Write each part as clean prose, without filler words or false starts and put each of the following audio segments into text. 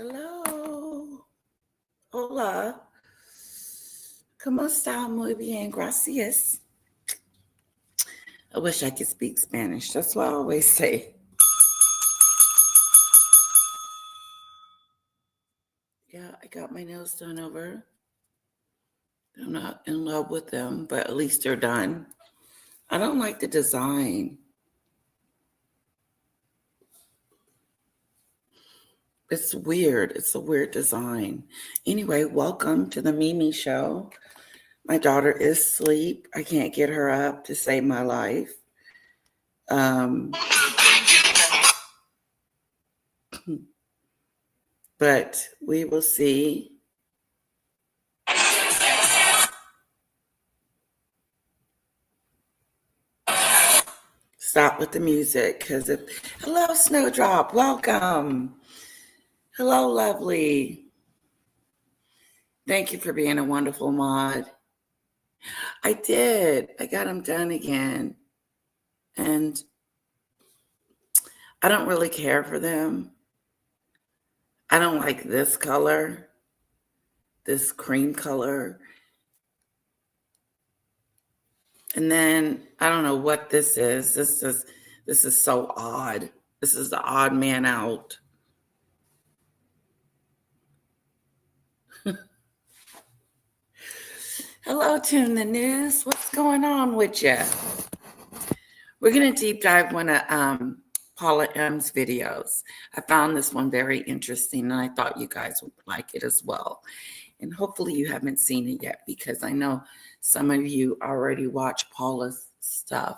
Hello. Hola. ¿Cómo está? Muy bien. Gracias. I wish I could speak Spanish. That's what I always say. Yeah, I got my nails done over. I'm not in love with them, but at least they're done. I don't like the design. It's weird. It's a weird design. Anyway, welcome to the Mimi Show. My daughter is asleep. I can't get her up to save my life. But we will see. Stop with the music because hello, Snowdrop, welcome. Hello, lovely. Thank you for being a wonderful mod. I did. I got them done again. And I don't really care for them. I don't like this color, this cream color. And then I don't know what this is. This is so odd. This is the odd man out. Hello, Tune the News. What's going on with you? We're going to deep dive one of Paula M's videos. I found this one very interesting, and I thought you guys would like it as well. And hopefully you haven't seen it yet, because I know some of you already watch Paula's stuff.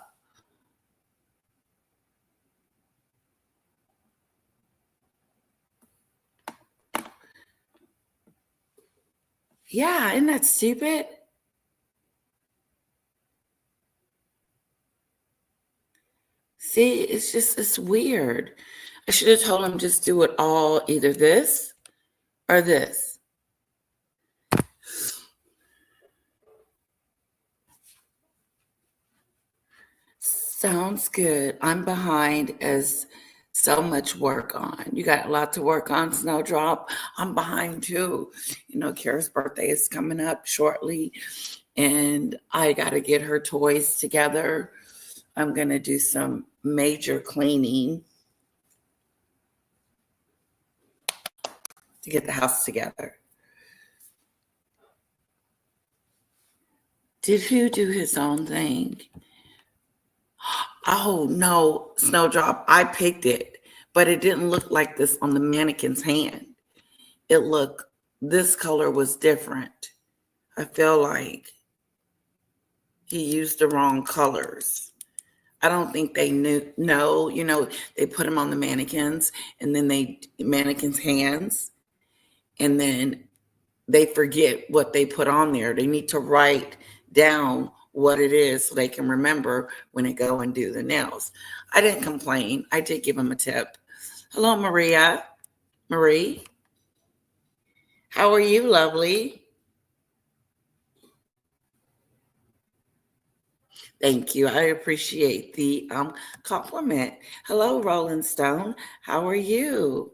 Yeah, isn't that stupid? See, it's weird. I should have told him just do it all, either this or this. Sounds good. I'm behind as so much work on. You got a lot to work on, Snowdrop. I'm behind too. You know, Kara's birthday is coming up shortly, and I got to get her toys together. I'm going to do some major cleaning to get the house together. Did who do his own thing? Oh, no, Snowdrop, I picked it, but it didn't look like this on the mannequin's hand. This color was different. I feel like he used the wrong colors. I don't think they know, they put them on the mannequins and then mannequins' hands, and then they forget what they put on there. They need to write down what it is so they can remember when they go and do the nails. I didn't complain. I did give them a tip. Hello, Maria. Marie. How are you, lovely? Thank you. I appreciate the compliment. Hello, Rolling Stone. How are you?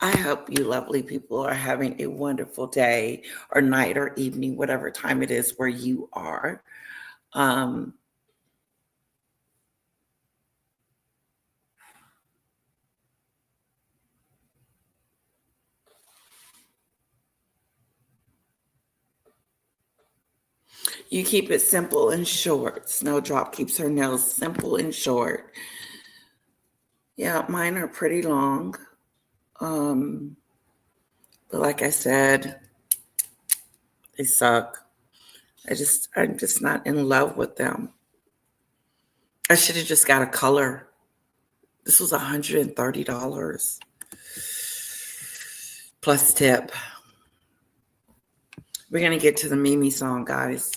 I hope you lovely people are having a wonderful day or night or evening, whatever time it is where you are. You keep it simple and short. Snowdrop keeps her nails simple and short. Yeah, mine are pretty long. But like I said, they suck. I'm just not in love with them. I should have just got a color. This was $130 plus tip. We're going to get to the Mimi song, guys.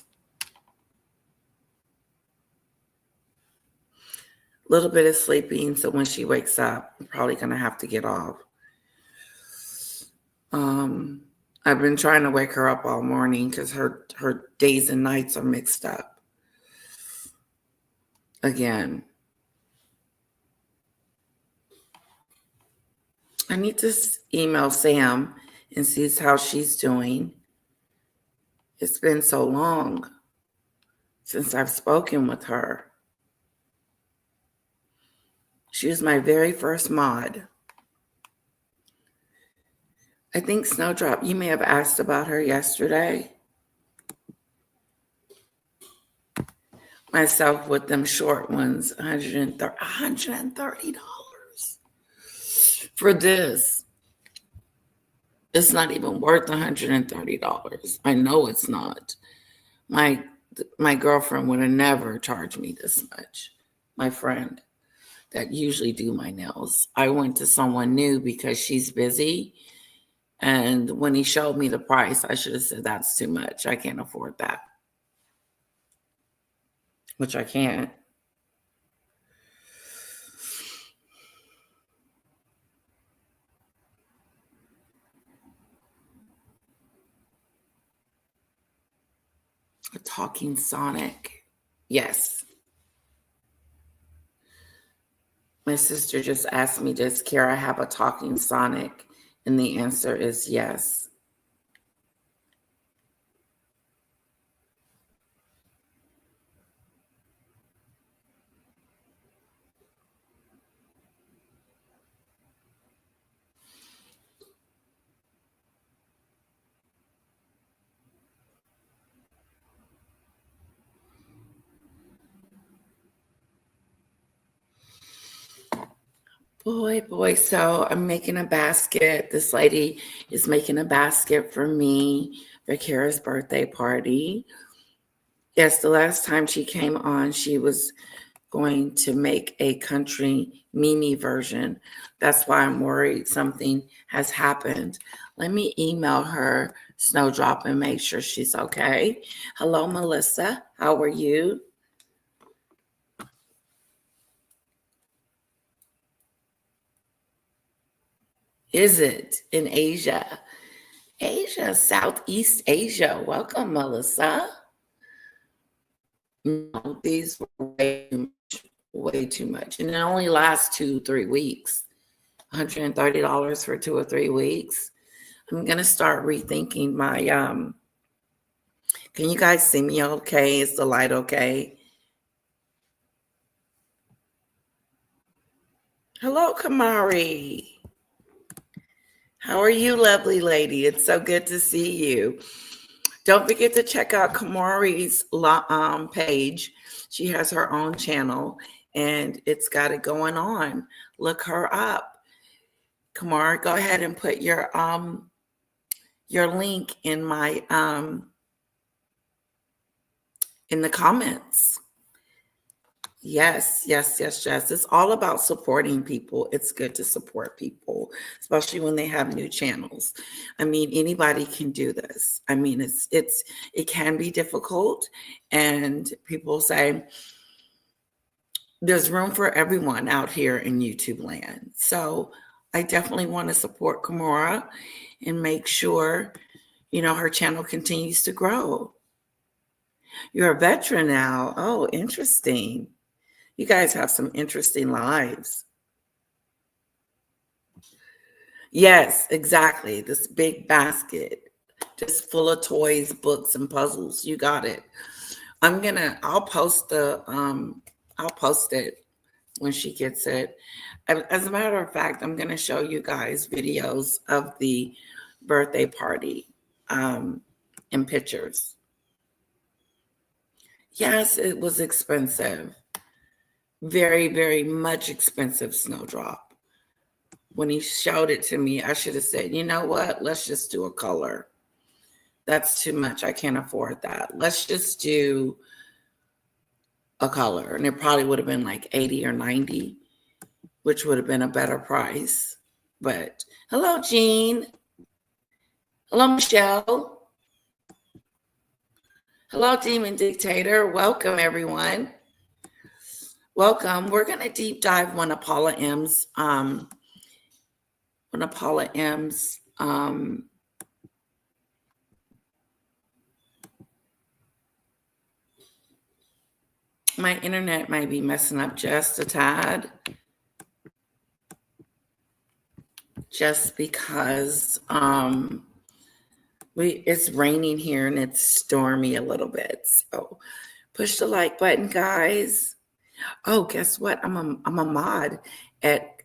A little bit of sleeping, so when she wakes up, I'm probably going to have to get off. I've been trying to wake her up all morning because her days and nights are mixed up. Again. I need to email Sam and see how she's doing. It's been so long since I've spoken with her. She was my very first mod. I think Snowdrop, you may have asked about her yesterday. Myself with them short ones, $130 for this. It's not even worth $130. I know it's not. My girlfriend would have never charged me this much. My friend that usually do my nails. I went to someone new because she's busy. And when he showed me the price, I should have said, that's too much. I can't afford that. Which I can't. A talking Sonic. Yes. My sister just asked me, does Kara have a talking Sonic? And the answer is yes. Boy, so I'm making a basket. This lady is making a basket for me for Kara's birthday party. Yes, the last time she came on, she was going to make a country Mimi version. That's why I'm worried something has happened. Let me email her, Snowdrop, and make sure she's okay. Hello, Melissa. How are you? Is it in Asia? Asia, Southeast Asia. Welcome, Melissa. No, these were way too much. And it only lasts 2-3 weeks. $130 for 2 or 3 weeks. I'm gonna start rethinking my can you guys see me okay? Is the light okay? Hello, Kamari. How are you, lovely lady? It's so good to see you. Don't forget to check out Kamari's page. She has her own channel and it's got it going on. Look her up. Kamari, go ahead and put your link in my in the comments. Yes. It's all about supporting people. It's good to support people, especially when they have new channels. I mean, anybody can do this. I mean, it can be difficult, and people say there's room for everyone out here in YouTube land. So I definitely want to support Kimora and make sure, her channel continues to grow. You're a veteran now. Oh, interesting. You guys have some interesting lives. Yes, exactly. This big basket just full of toys, books, and puzzles. You got it. I'll post it when she gets it. As a matter of fact, I'm gonna show you guys videos of the birthday party and pictures. Yes, it was expensive. Very, very much expensive, Snowdrop. When he showed it to me, I should have said, you know what? Let's just do a color. That's too much. I can't afford that. Let's just do a color. And it probably would have been like 80 or 90, which would have been a better price. But hello, Jean. Hello, Michelle. Hello, Demon Dictator. Welcome, everyone. Welcome. We're going to deep dive one of Paula M's my internet might be messing up just a tad. just because it's raining here and it's stormy a little bit. So push the like button, guys. Oh, guess what? I'm a mod at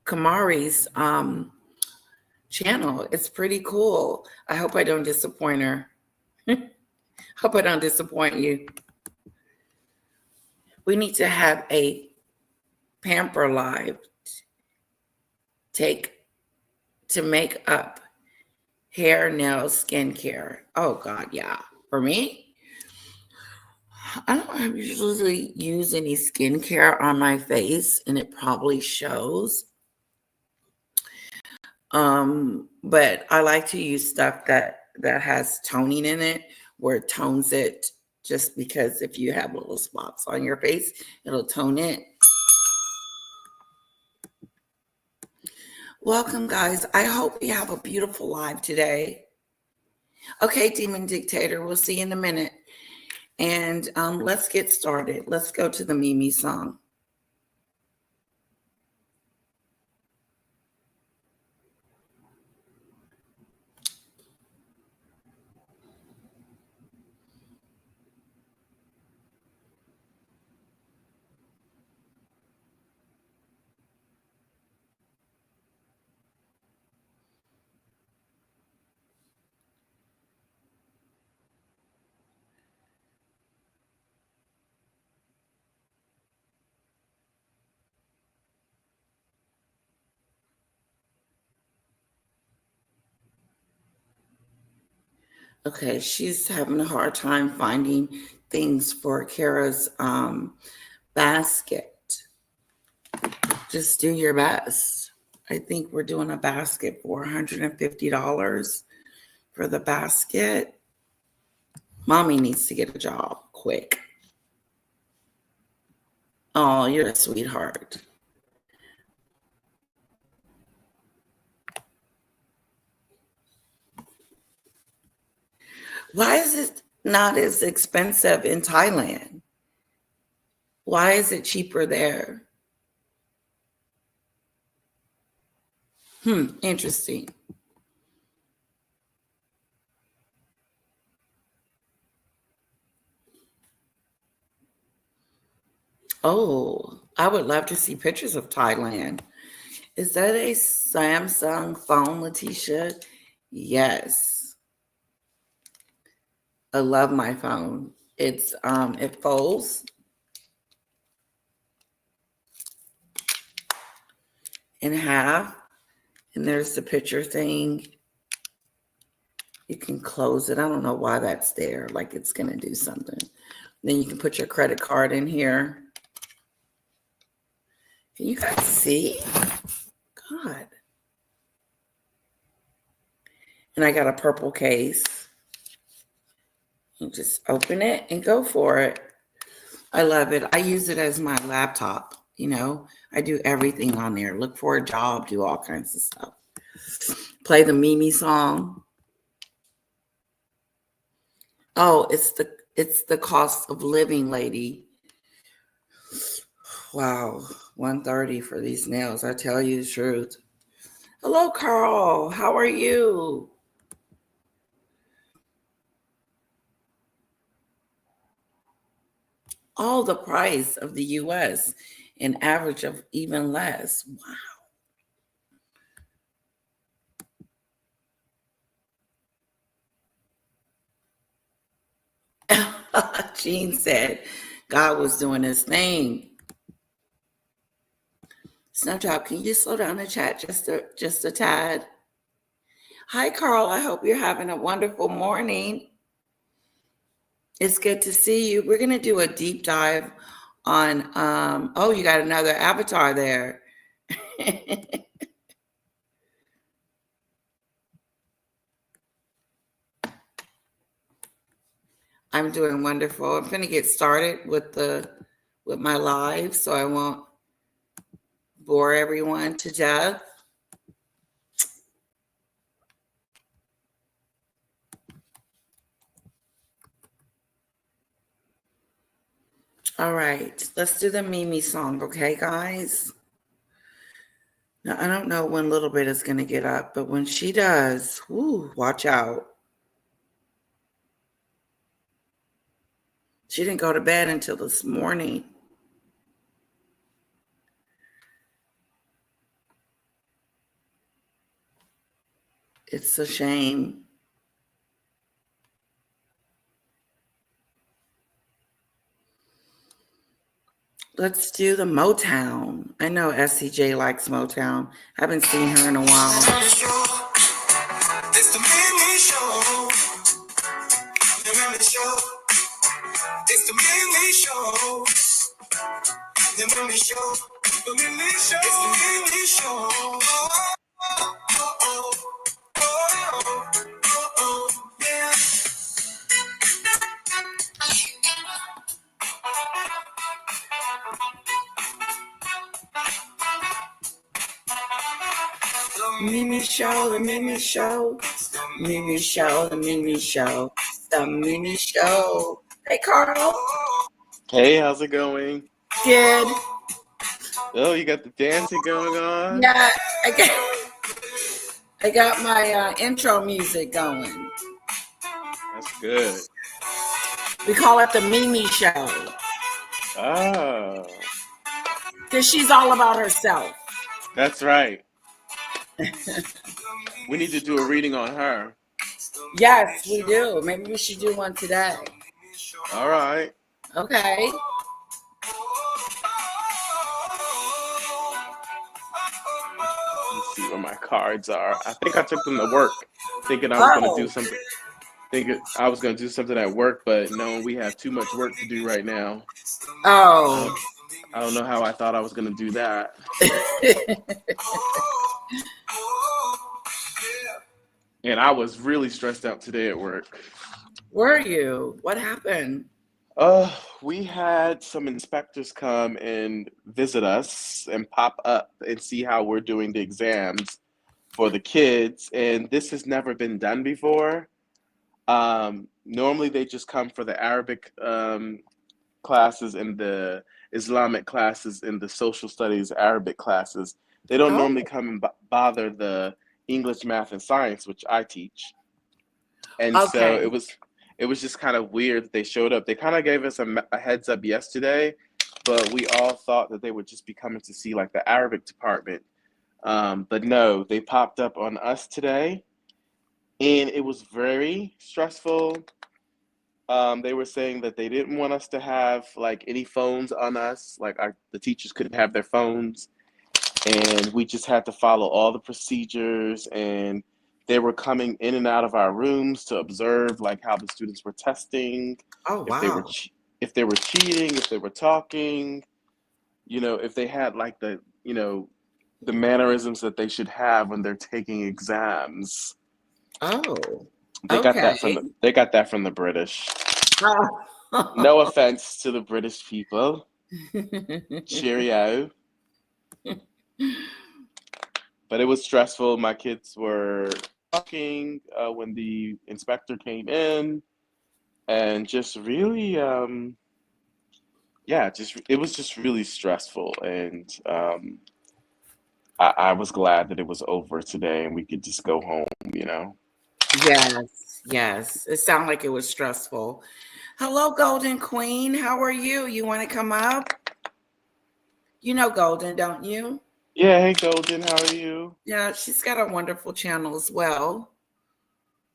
Kamari's channel. It's pretty cool. I hope I don't disappoint her. Hope I don't disappoint you. We need to have a pamper live take to make up hair, nails, skincare. Oh God, yeah. For me, I don't usually use any skincare on my face, and it probably shows. But I like to use stuff that has toning in it, where it tones it. Just because if you have little spots on your face, it'll tone it. Welcome, guys. I hope you have a beautiful live today. Okay, Demon Dictator, we'll see you in a minute. And let's get started. Let's go to the Mimi song. Okay, she's having a hard time finding things for Kara's basket. Just do your best. I think we're doing a basket for $150 for the basket. Mommy needs to get a job quick. Oh, you're a sweetheart. Why is it not as expensive in Thailand? Why is it cheaper there? Interesting. Oh, I would love to see pictures of Thailand. Is that a Samsung phone, Letitia? Yes. I love my phone. It's it folds in half, and there's the picture thing. You can close it. I don't know why that's there, like it's gonna do something. Then you can put your credit card in here. Can you guys see? God. And I got a purple case. You just open it and go for it. I love it. I use it as my laptop. You know, I do everything on there. Look for a job, do all kinds of stuff. Play the Mimi song. Oh, it's the cost of living, lady. Wow, 130 for these nails. I tell you the truth. Hello, Carl. How are you? All the price of the US, an average of even less. Wow. Jean said God was doing his thing. Snowdrop, can you slow down the chat just a tad? Hi, Carl. I hope you're having a wonderful morning. It's good to see you. We're going to do a deep dive on, oh, you got another avatar there. I'm doing wonderful. I'm going to get started with my live so I won't bore everyone to death. All right, let's do the Mimi song, okay, guys? Now, I don't know when Little Bit is going to get up, but when she does, whoo, watch out. She didn't go to bed until this morning. It's a shame. Let's do the Motown. I know SCJ likes Motown. I haven't seen her in a while. It's the Mimi Show. The Mimi Show. It's the Mimi Show. The Mimi Show. The Mimi Show. It's the Mimi Show. Yeah. The Mimi Show, the Mimi Show, Mimi Show, the Mimi Show, the Mimi Show. Hey, Carl. Hey, how's it going? Good. Oh, you got the dancing going on? Yeah, I got my intro music going. That's good. We call it the Mimi Show. Oh. Because she's all about herself. That's right. We need to do a reading on her. Yes, we do. Maybe we should do one today. All right. Okay. Let's see where my cards are. I think I took them to work, thinking I was going to do something. Thinking I was going to do something at work, but no, we have too much work to do right now. Oh. I don't know how I thought I was going to do that. And I was really stressed out today at work. Were you? What happened? We had some inspectors come and visit us and pop up and see how we're doing the exams for the kids. And this has never been done before. Normally they just come for the Arabic classes and the Islamic classes and the social studies Arabic classes. They don't normally come and bother the English, math, and science, which I teach. And so it was just kind of weird that they showed up. They kind of gave us a heads up yesterday, but we all thought that they would just be coming to see like the Arabic department. But no, they popped up on us today, and it was very stressful. They were saying that they didn't want us to have like any phones on us, like the teachers couldn't have their phones, and we just had to follow all the procedures. And they were coming in and out of our rooms to observe like how the students were testing, Oh, wow. if they were cheating, if they were talking, if they had like the mannerisms that they should have when they're taking exams. Oh. They got that from the British. Oh. No offense to the British people. Cheerio. But it was stressful. My kids were talking when the inspector came in, and just really, it was just really stressful. And I was glad that it was over today and we could just go home, Yes. It sounded like it was stressful. Hello, Golden Queen. How are you? You want to come up? You know Golden, don't you? Yeah, hey Golden, how are you? Yeah, she's got a wonderful channel as well.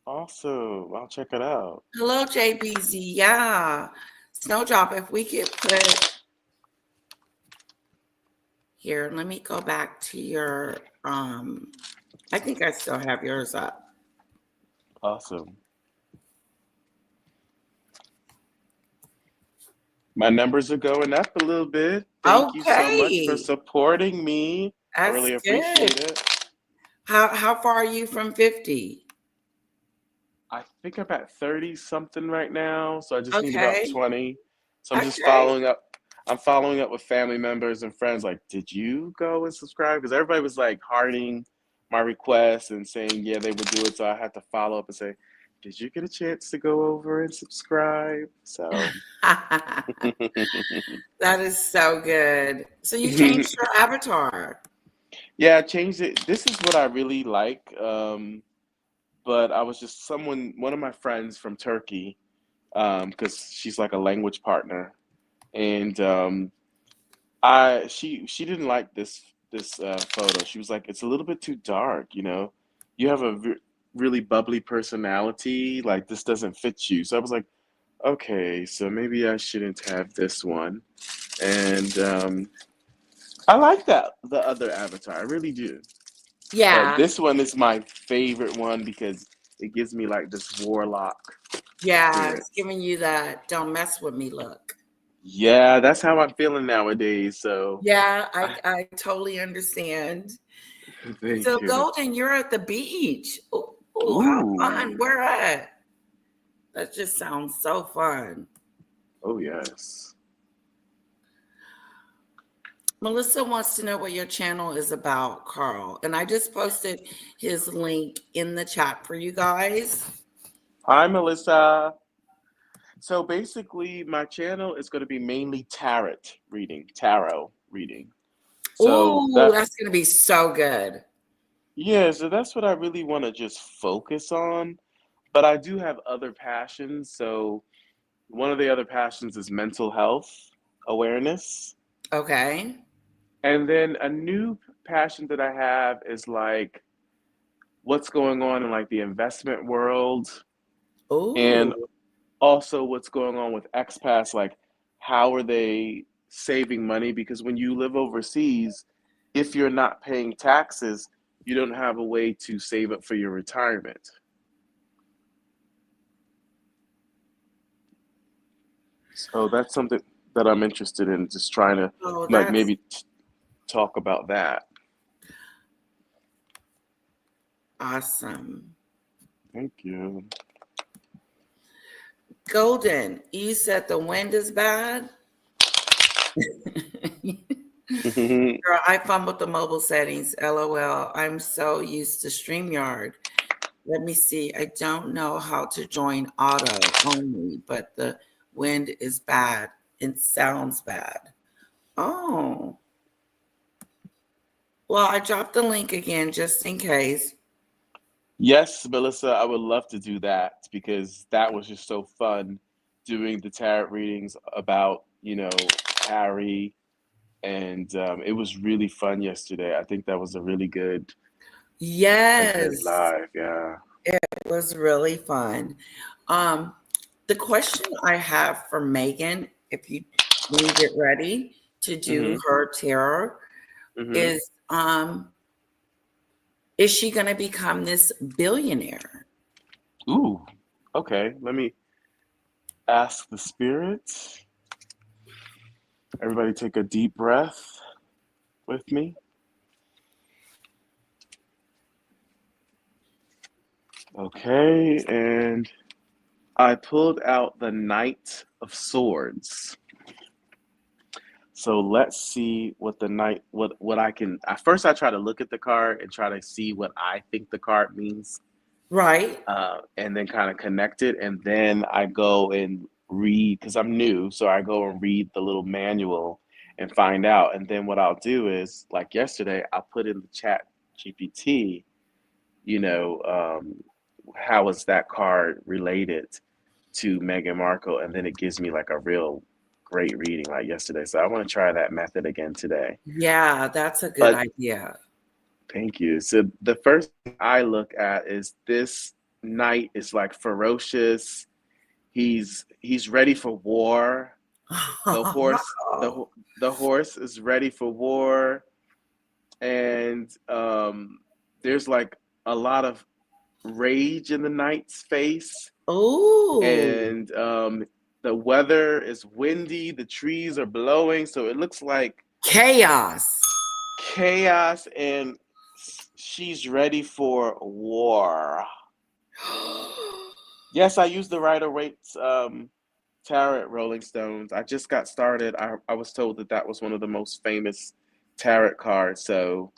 Awesome. I'll check it out. Hello, JBZ. Yeah. Snowdrop, if we could put here, let me go back to your I think I still have yours up. Awesome. My numbers are going up a little bit. Thank you so much for supporting me. I really appreciate it. How far are you from 50? I think I'm at 30 something right now, so I just need about 20. So I'm just following up. I'm following up with family members and friends like, did you go and subscribe? Because everybody was like hearting my request and saying, yeah, they would do it. So I had to follow up and say, did you get a chance to go over and subscribe? So that is so good. So you changed your avatar. Yeah, I changed it. This is what I really like. But I was just one of my friends from Turkey, because she's like a language partner, and she didn't like this photo. She was like, it's a little bit too dark, you know. You have a really bubbly personality. Like this doesn't fit you. So I was like, okay, so maybe I shouldn't have this one. And I like that the other avatar. I really do. But Yeah, this one is my favorite one because it gives me like this warlock yeah, spirit. it's giving you that "don't mess with me" look. Yeah, that's how I'm feeling nowadays. So Yeah, I I I totally understand. So, thank you. Golden, you're at the beach. Oh, how fun! Ooh. Where at? That just sounds so fun. Oh yes. Melissa wants to know what your channel is about, Carl. And I just posted his link in the chat for you guys. Hi, Melissa. So basically, my channel is going to be mainly tarot reading. So Oh, that, that's going to be so good. yeah, so that's what I really want to just focus on. But I do have other passions. So one of the other passions is mental health awareness. Okay. And then a new passion that I have is like what's going on in like the investment world, and Oh, also what's going on with expats, like how are they saving money? Because when you live overseas, if you're not paying taxes, you don't have a way to save up for your retirement. So that's something that I'm interested in, just trying to oh, like that's maybe talk about that. awesome. Thank you. Golden, you said the wind is bad. Girl, I fumbled the mobile settings. LOL. I'm so used to StreamYard. Let me see. I don't know how to join auto only, but the wind is bad. It sounds bad. Oh, well, I dropped the link again just in case. Yes, Melissa, I would love to do that because that was just so fun doing the tarot readings about, Harry. And it was really fun yesterday. I think that was a good Yes, live. Yeah. it was really fun. Um, the question I have for Megan, if you when you get ready to do Hmm. her tarot, Hmm. is she going to become this billionaire? Ooh. Okay. Let me ask the spirits. Everybody take a deep breath with me. Okay. And I pulled out the Knight of Swords. So let's see what the knight, what I can. At first, I try to look at the card and try to see what I think the card means, Right? and then kind of connect it. And then I go and read because I'm new, so I go and read the little manual and find out. And then what I'll do is, like yesterday, I'll put in the chat GPT, you know, how is that card related to Meghan Markle? And then it gives me like a real great reading like yesterday. So I want to try that method again today. Yeah, that's a good But idea. thank you. So the first thing I look at is this knight is like ferocious. He's ready for war. The horse the horse is ready for war, and there's like a lot of rage in the knight's face, Oh, and the weather is windy. The trees are blowing, so it looks like chaos. chaos, and she's ready for war. Yes, I used the Rider Waite's tarot at Rolling Stones. I just got started. I was told that that was one of the most famous tarot cards. So,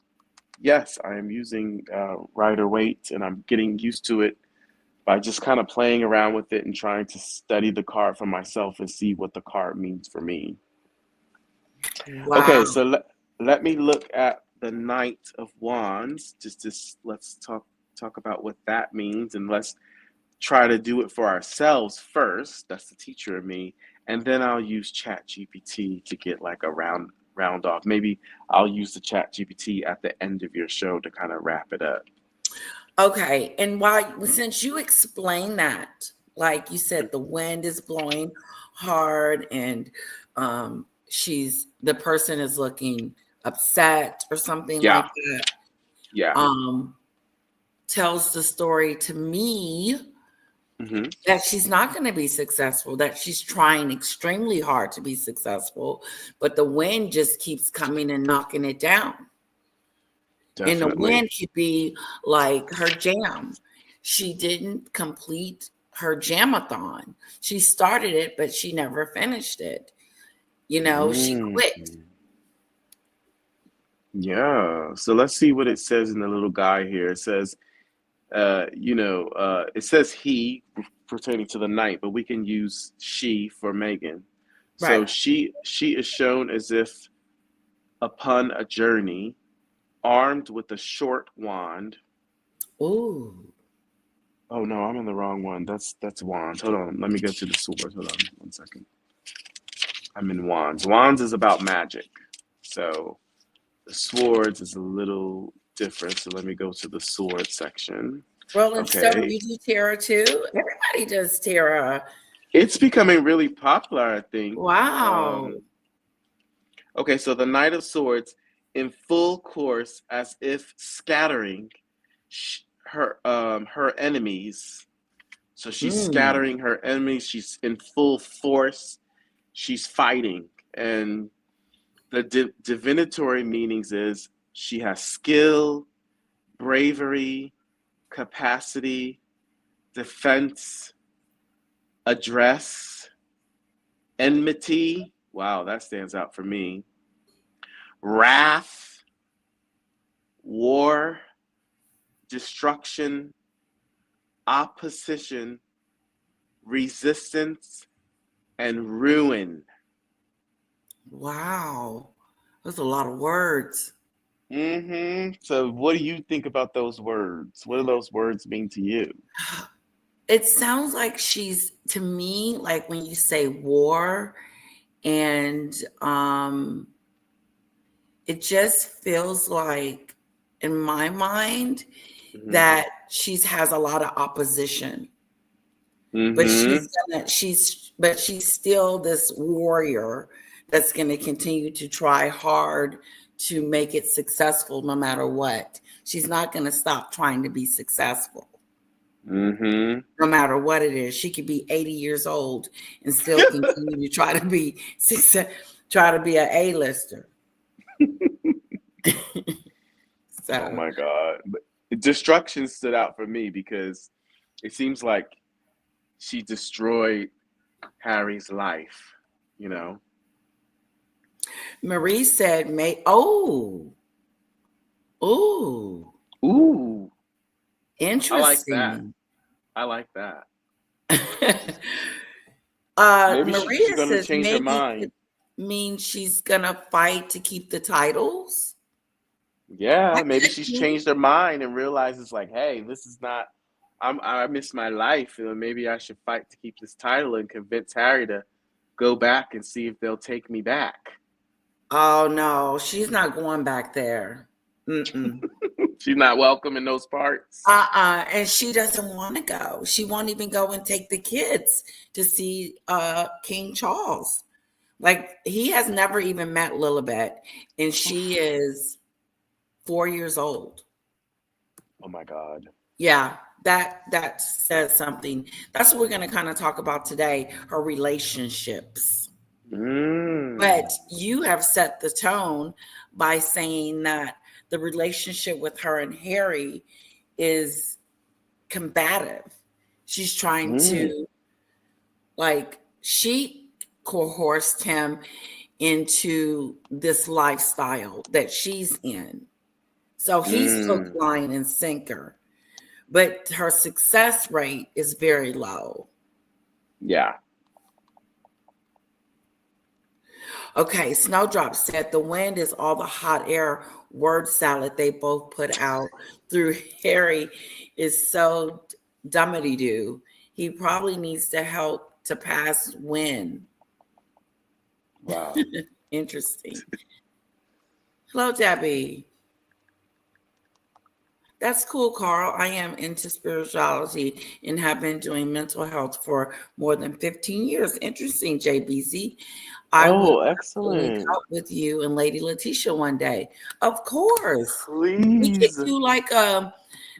yes, I am using Rider Waite, and I'm getting used to it by just kind of playing around with it and trying to study the card for myself and see what the card means for me. Wow. Okay, so let me look at the Knight of Wands. Just let's talk about what that means, and let's try to do it for ourselves first. That's the teacher in me, and then I'll use Chat GPT to get like a round off. Maybe I'll use the Chat GPT at the end of your show to kind of wrap it up. Okay. And since you explained that, like you said, the wind is blowing hard and the person is looking upset or something Yeah, like that, yeah. tells the story to me Hmm. that she's not going to be successful, that she's trying extremely hard to be successful, but the wind just keeps coming and knocking it down. And the Definitely. wind could be like her jam. She didn't complete her jamathon. She started it, but she never finished it. She Mm. quit. Yeah. So let's see what it says in the little guy here. It says, it says he pertaining to the knight, but we can use she for Meghan. So Right. she is shown as if upon a journey, armed with a short wand. Ooh. Oh no, I'm in the wrong one. That's wands. Hold on, let me go to the swords. Hold on, 1 second. I'm in wands. Wands is about magic. So the swords is a little different. So let me go to the sword section. Well, and so Okay. you do tarot too? Everybody does tarot. It's becoming really popular, I think. Wow. Okay, so the Knight of Swords in full course, as if scattering her enemies. So she's Mm. scattering her enemies. She's in full force. She's fighting, and the divinatory meanings is she has skill, bravery, capacity, defense, address, enmity. Wow, that stands out for me. Wrath, war, destruction, opposition, resistance, and ruin. Wow. That's a lot of words. So, what do you think about those words? What do those words mean to you? It sounds like to me, like when you say war, and it just feels like, in my mind, Hmm. that she has a lot of opposition, but Hmm. she's still this warrior that's going to continue to try hard to make it successful no matter what. She's not going to stop trying to be successful Hmm. no matter what it is. She could be 80 years old and still continue to try to be try to be an A-lister. Oh So my God. But destruction stood out for me because it seems like she destroyed Harry's life, you know? Marie said, "May oh, Ooh, I like that. interesting." I like that. Maybe she's Maria gonna says change her maybe it could mind. mean she's gonna fight to keep the titles. Yeah, That maybe could she's be. changed her mind and realizes like, hey, this is not. I miss my life. Maybe I should fight to keep this title and convince Harry to go back and see if they'll take me back. Oh no, she's not going back there. Mm-mm. She's not welcome in those parts. And she doesn't want to go. She won't even go and take the kids to see King Charles. Like, he has never even met Lilibet, and she is 4 years old. Oh my God. Yeah, that says something. That's what we're going to kind of talk about today, her relationships. Mm. But you have set the tone by saying that the relationship with her and Harry is combative. She's trying Mm. to, like, she coerced him into this lifestyle that she's in. So he's hook, Mm. line, and sinker. But her success rate is very low. Yeah. Okay, Snowdrop said the wind is all the hot air word salad they both put out through Harry is so dummity doo. He probably needs to help to pass wind. Wow. Interesting. Hello, Debbie. That's cool, Carl. I am into spirituality and have been doing mental health for more than 15 years. Interesting, JBZ. I would Oh, love to link excellent. up with you and Lady Letitia one day. Of course. We could Please. do like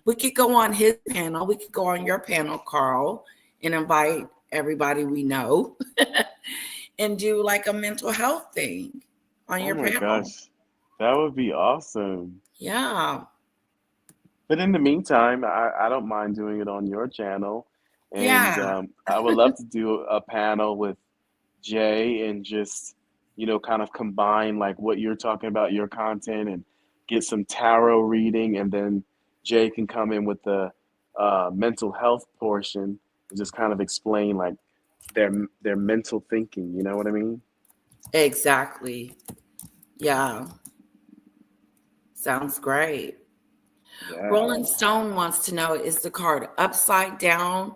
we could go on his panel, we could go on your panel, Carl, and invite everybody we know and do like a mental health thing on Oh your my panel. gosh. That would be awesome. Yeah. But in the meantime, I don't mind doing it on your channel. And Yeah. I would love to do a panel with Jay and just, kind of combine like what you're talking about, your content, and get some tarot reading. And then Jay can come in with the mental health portion and just kind of explain like their mental thinking. You know what I mean? Exactly. Yeah. Sounds great. Yeah. Rolling Stone wants to know, is the card upside down?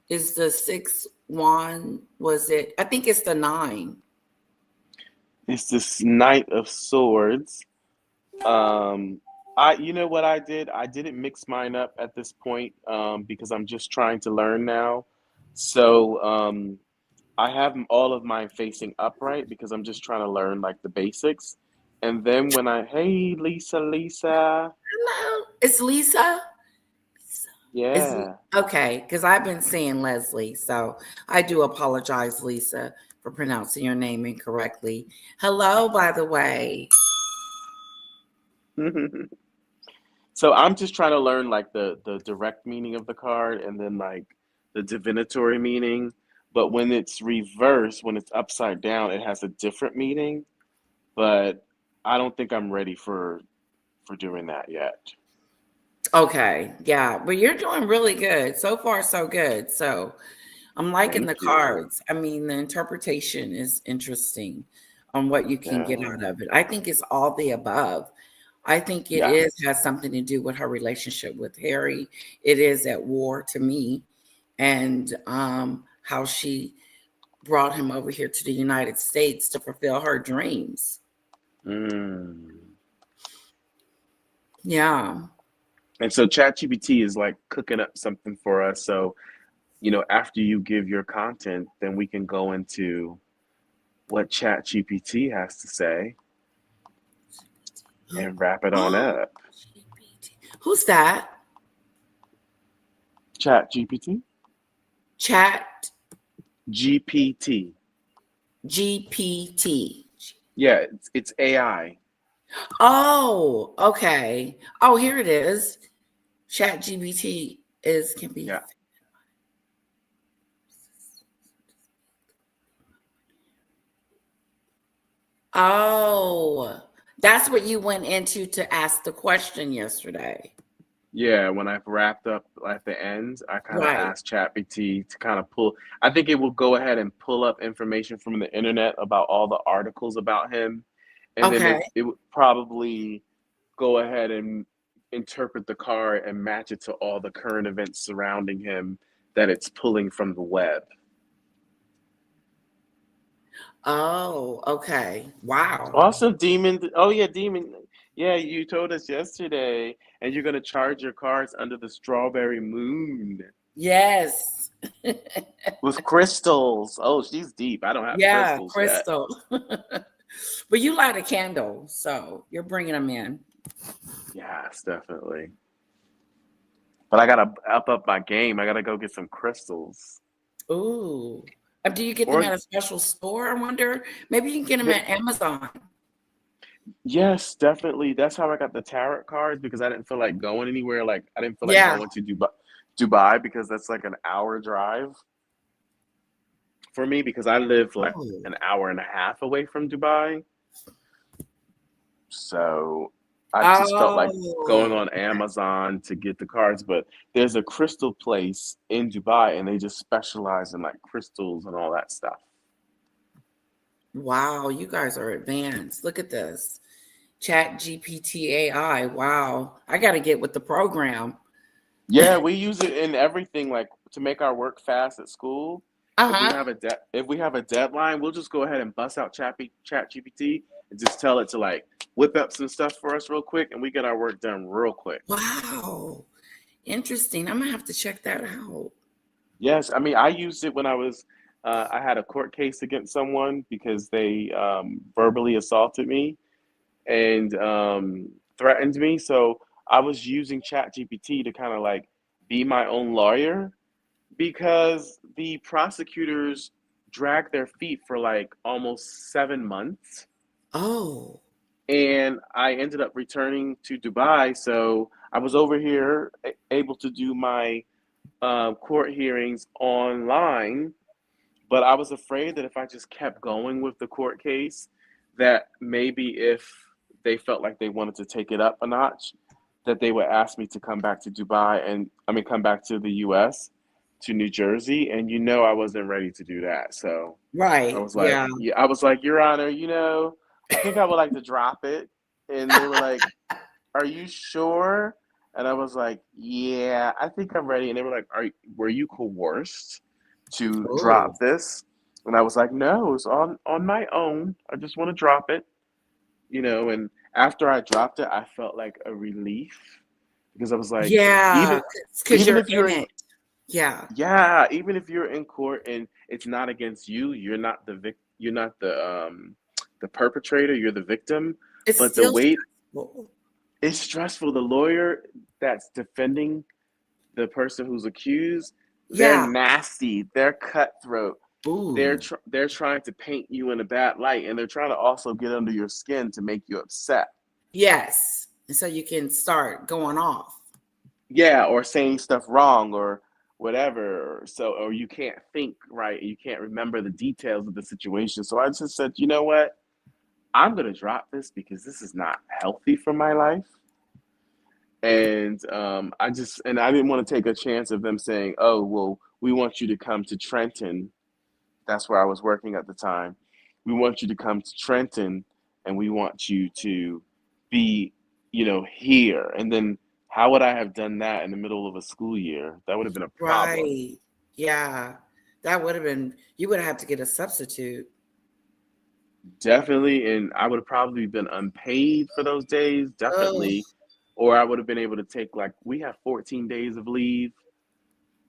Is the six one? Was it? I think it's the nine. It's this Knight of Swords. Um, you know what I did? I didn't mix mine up at this point because I'm just trying to learn now. So I have all of mine facing upright because I'm just trying to learn like the basics. And then hey Lisa, Hello. It's Lisa. Is yeah. okay, because I've been saying Leslie, so I do apologize, Lisa, for pronouncing your name incorrectly. Hello, by the way. So I'm just trying to learn like the direct meaning of the card and then like the divinatory meaning. But when it's reversed, when it's upside down, it has a different meaning. But I don't think I'm ready for doing that yet. Okay, yeah, but you're doing really good. So far, so good. So I'm liking the Thank you. cards. I mean, the interpretation is interesting on what you can get Yeah. out of it. I think it's all the above. I think it Yeah. is has something to do with her relationship with Harry. It is at war to me, and how she brought him over here to the United States to fulfill her dreams. Mm. Yeah. And so ChatGPT is like cooking up something for us. So, after you give your content, then we can go into what ChatGPT has to say and wrap it on Oh, up. GPT. Who's that? ChatGPT? Chat GPT. GPT. Yeah, it's AI. Oh, okay. Oh, here it is. Chat GPT is can be. Yeah. Oh, that's what you went into to ask the question yesterday. Yeah, when I've wrapped up at the end, I kind of Right. asked ChatGPT to kind of pull. I think it will go ahead and pull up information from the internet about all the articles about him, and then Okay. it would probably go ahead and interpret the card and match it to all the current events surrounding him that it's pulling from the web. Oh, okay. Wow. Also, Demon. Oh yeah, Demon. Yeah, you told us yesterday, and you're gonna charge your cards under the strawberry moon Yes. with crystals. Oh, she's deep. I don't have Yeah, crystals yet. crystal. But you light a candle, so you're bringing them in. Yes, definitely. But I gotta up my game. I gotta go get some crystals. Ooh. Do you get them Or at a special store? I wonder. Maybe you can get them the, at Amazon. yes, definitely. That's how I got the tarot cards because I didn't feel like going anywhere. Like I didn't feel like Yeah. going to Dubai because that's like an hour drive for me because I live like Oh. an hour and a half away from Dubai. So I just felt like going Oh. on Amazon to get the cards, but there's a crystal place in Dubai and they just specialize in like crystals and all that stuff. Wow, you guys are advanced. Look at this. Chat GPT AI. Wow. I got to get with the program. Yeah, we use it in everything, like to make our work fast at school. Uh-huh. If we have a deadline, we'll just go ahead and bust out Chat GPT and just tell it to like whip up some stuff for us real quick, and we get our work done real quick. Wow. Interesting. I'm going to have to check that out. Yes, I mean I used it when I had a court case against someone because they verbally assaulted me and threatened me. So I was using ChatGPT to kind of like be my own lawyer because the prosecutors dragged their feet for like almost 7 months. Oh, And I ended up returning to Dubai. So I was over here able to do my court hearings online, but I was afraid that if I just kept going with the court case, that maybe if they felt like they wanted to take it up a notch, that they would ask me to come back to Dubai and I mean come back to the US to New Jersey, and I wasn't ready to do that. So I right. was like, Yeah. yeah, I was like, Your Honor, I think I would like to drop it. And they were like, Are you sure? And I was like, Yeah, I think I'm ready. And they were like, were you coerced to Oh, drop this? And I was like, No, it's on my own. I just want to drop it. And after I dropped it, I felt like a relief because I was like, yeah. even Because even you're if you're in in it. Yeah. yeah, even if you're in court and it's not against you, you're not the perpetrator, you're the victim. It's But the still weight stressful. is stressful. The lawyer that's defending the person who's accused, they're Yeah. nasty, they're cutthroat. They're Ooh. tr- they're trying to paint you in a bad light, and they're trying to also get under your skin to make you upset. Yes. And so you can start going off. Yeah, or saying stuff wrong or whatever. Or you can't think right, you can't remember the details of the situation. So I just said, you know what? I'm gonna drop this because this is not healthy for my life. And I didn't want to take a chance of them saying, "Oh, well, we want you to come to Trenton." That's where I was working at the time. We want you to come to Trenton, and we want you to be, here. And then how would I have done that in the middle of a school year? That would have been a problem. Right. Yeah. That would have been, you would have to get a substitute. Definitely, and I would have probably been unpaid for those days, Oh, definitely. Or I would have been able to take like we have 14 days of leave,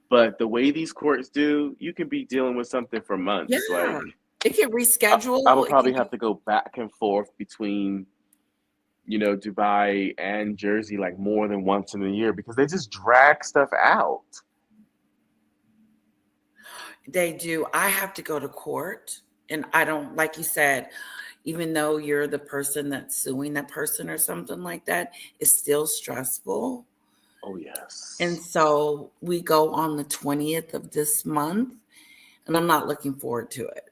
but the way these courts do, you can be dealing with something for months. yeah. Like It can I reschedule. would It can probably have be, to go back and forth between Dubai and Jersey like more than once in a year because they just drag stuff out. they do. I have to go to court. And I don't, like you said, even though you're the person that's suing that person or something like that, it's still stressful. Oh And yes. so we go on the 20th of this month, and I'm not looking forward to it.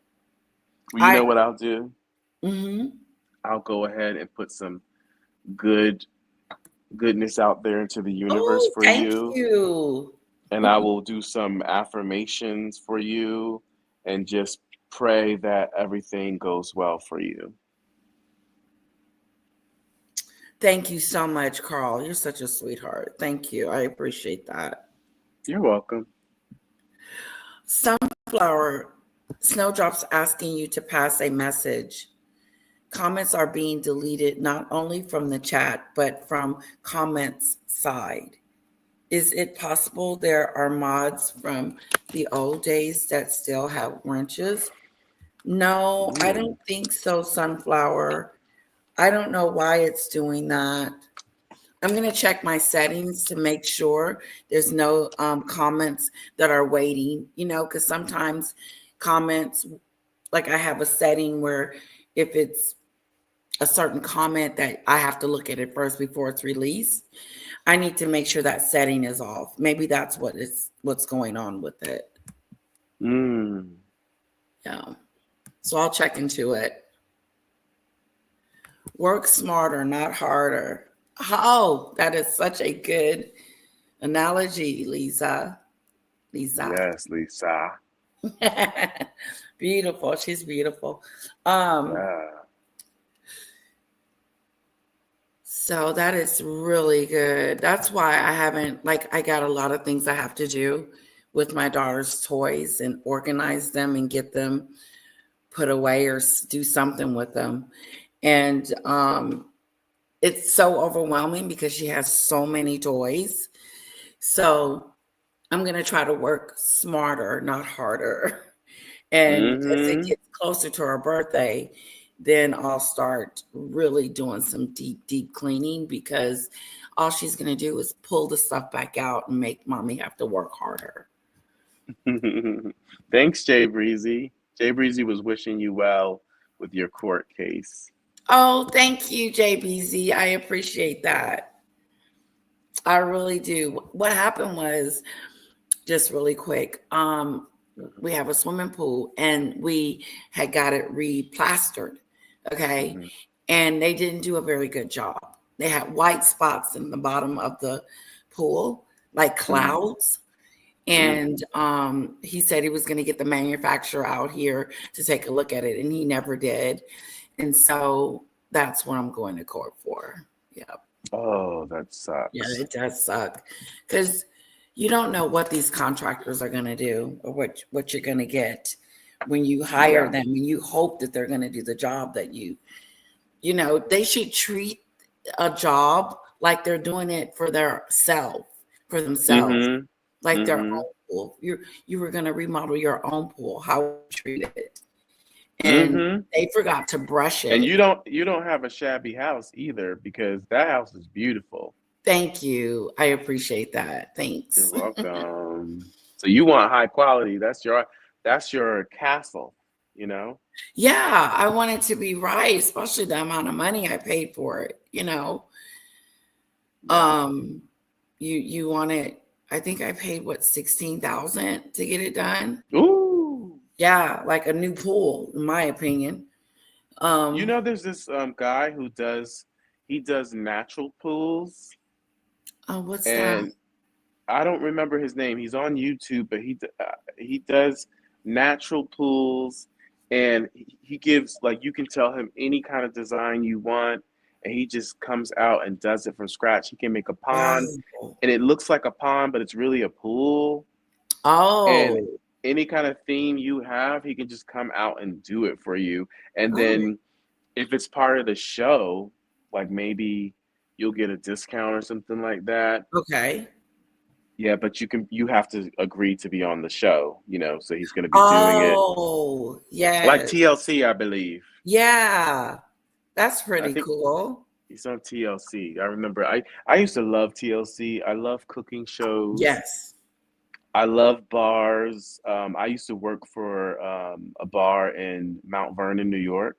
Well, you know I, what I'll do? mhm. I'll go ahead and put some good goodness out there into the universe Oh, for thank you, you. and I will do some affirmations for you and just pray that everything goes well for you. Thank you so much, Carl. You're such a sweetheart. Thank you. I appreciate that. You're welcome. Sunflower Snowdrops asking you to pass a message. Comments are being deleted not only from the chat, but from comments side. Is it possible there are mods from the old days that still have wrenches? No, I Ooh. don't think so, Sunflower. I don't know why it's doing that. I'm going to check my settings to make sure there's no comments that are waiting, because sometimes comments, like I have a setting where if it's a certain comment that I have to look at it first before it's released, I need to make sure that setting is off. Maybe that's what's going on with it. Mm. Yeah. So I'll check into it. Work smarter, not harder. Oh, that is such a good analogy, Lisa. Lisa. Yes, Lisa. Beautiful. She's beautiful. Um, Yeah. so that is really good. That's why I haven't, like, I got a lot of things I have to do with my daughter's toys and organize them and get them put away or do something with them. And it's so overwhelming because she has so many toys. So I'm going to try to work smarter, not harder. And as it Mm-hmm. gets closer to her birthday, then I'll start really doing some deep, deep cleaning because all she's going to do is pull the stuff back out and make mommy have to work harder. Thanks, Jay Breezy. Jay Breezy was wishing you well with your court case. Oh, thank you, JBZ. I appreciate that. I really do. What happened was, just really quick, we have a swimming pool and we had got it replastered. Okay. Mm-hmm. And they didn't do a very good job. They had white spots in the bottom of the pool, like clouds. Mm-hmm. And he said he was going to get the manufacturer out here to take a look at it, and he never did. And so that's what I'm going to court for. Yeah. Oh, that Yeah, sucks. it does suck because you don't know what these contractors are going to do or what you're going to get when you hire Yeah. them and you hope that they're going to do the job that they should treat a job like they're doing it for themselves, Mm-hmm. like their Mm-hmm. own pool. You were going to remodel your own pool. How would you treat it? And Mm-hmm. they forgot to brush And it. you don't have a shabby house either because that house is beautiful. Thank you. I appreciate that. You're Thanks. welcome. So you want high quality. That's your castle, you know? Yeah, I want it to be right, especially the amount of money I paid for it. Yeah. Um, you want it, I think I paid what, 16,000 to get it done. Ooh. Yeah, like a new pool, in my opinion. You Um, know there's this guy who does natural pools oh, what's that? and I don't remember his name. He's on YouTube, but he does natural pools, and he gives like you can tell him any kind of design you want, and he just comes out and does it from scratch. He can make a pond, Wow. and it looks like a pond, but it's really a pool. And Oh, any kind of theme you have, he can just come out and do it for you. And oh, then if it's part of the show, like maybe you'll get a discount or something like that. okay. Yeah, but you have to agree to be on the show, so he's going to be doing it Oh, like yes. TLC, I believe. Yeah, that's I pretty think cool. he's on TLC. I remember I used to love TLC. I love cooking shows. Yes. I love bars. I used to work for a bar in Mount Vernon, New York,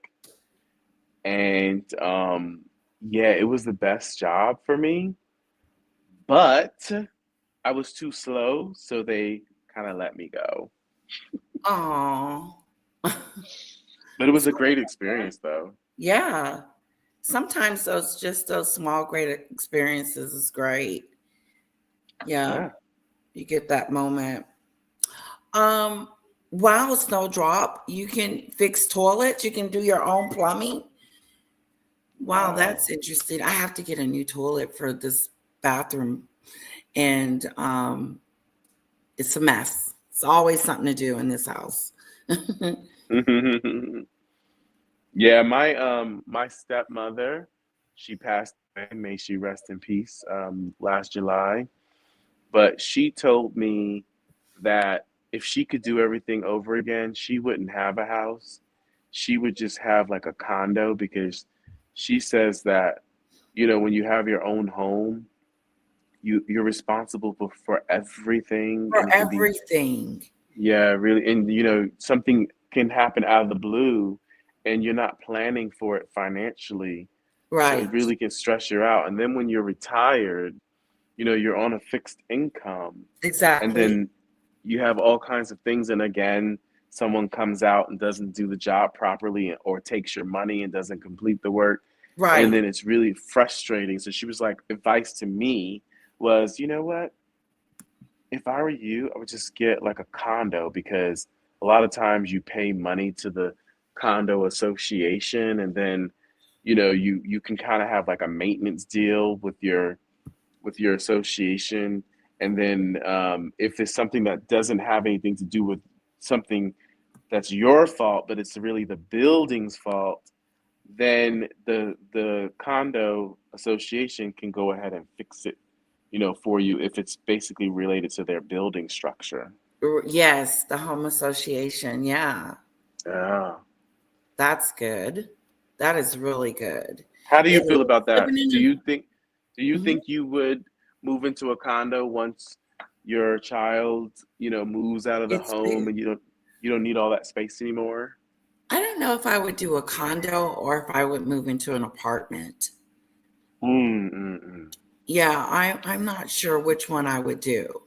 and yeah, it was the best job for me. But I was too slow, so they kind of let me go. Oh. But it was a great experience, though. Yeah. Sometimes those small great experiences is great. Yeah. Yeah. You get that moment. Um, wow, Snowdrop, you can fix toilets, you can do your own plumbing. Wow, that's Wow. interesting. I have to get a new toilet for this bathroom, and it's a mess. It's always something to do in this house. Yeah, my stepmother, she passed away, may she rest in peace, last July. But she told me that if she could do everything over again, she wouldn't have a house. She would just have like a condo because she says that, when you have your own home, you're responsible for everything For and it can be, everything. yeah, really, and something can happen out of the blue and you're not planning for it financially. So it Right. really can stress you out. And then when you're retired, you're on a fixed income and Exactly. then you have all kinds of things. And again, someone comes out and doesn't do the job properly or takes your money and doesn't complete the work. And Right. then it's really frustrating. So she was like, advice to me was, you know what? If I were you, I would just get like a condo because a lot of times you pay money to the condo association, and then you can kind of have like a maintenance deal with your association, and then if it's something that doesn't have anything to do with something that's your fault, but it's really the building's fault, then the condo association can go ahead and fix it, for you if it's basically related to their building structure. Yes, the home association. Yeah, Yeah. that's good. That is really good. How do Yeah, you feel about that? living in Do you think Mhm. you would move into a condo once your child, moves out of the It's home, and you don't need all that space anymore? I don't know if I would do a condo or if I would move into an apartment. Mm, mm, mm. Yeah, I'm not sure which one I would do.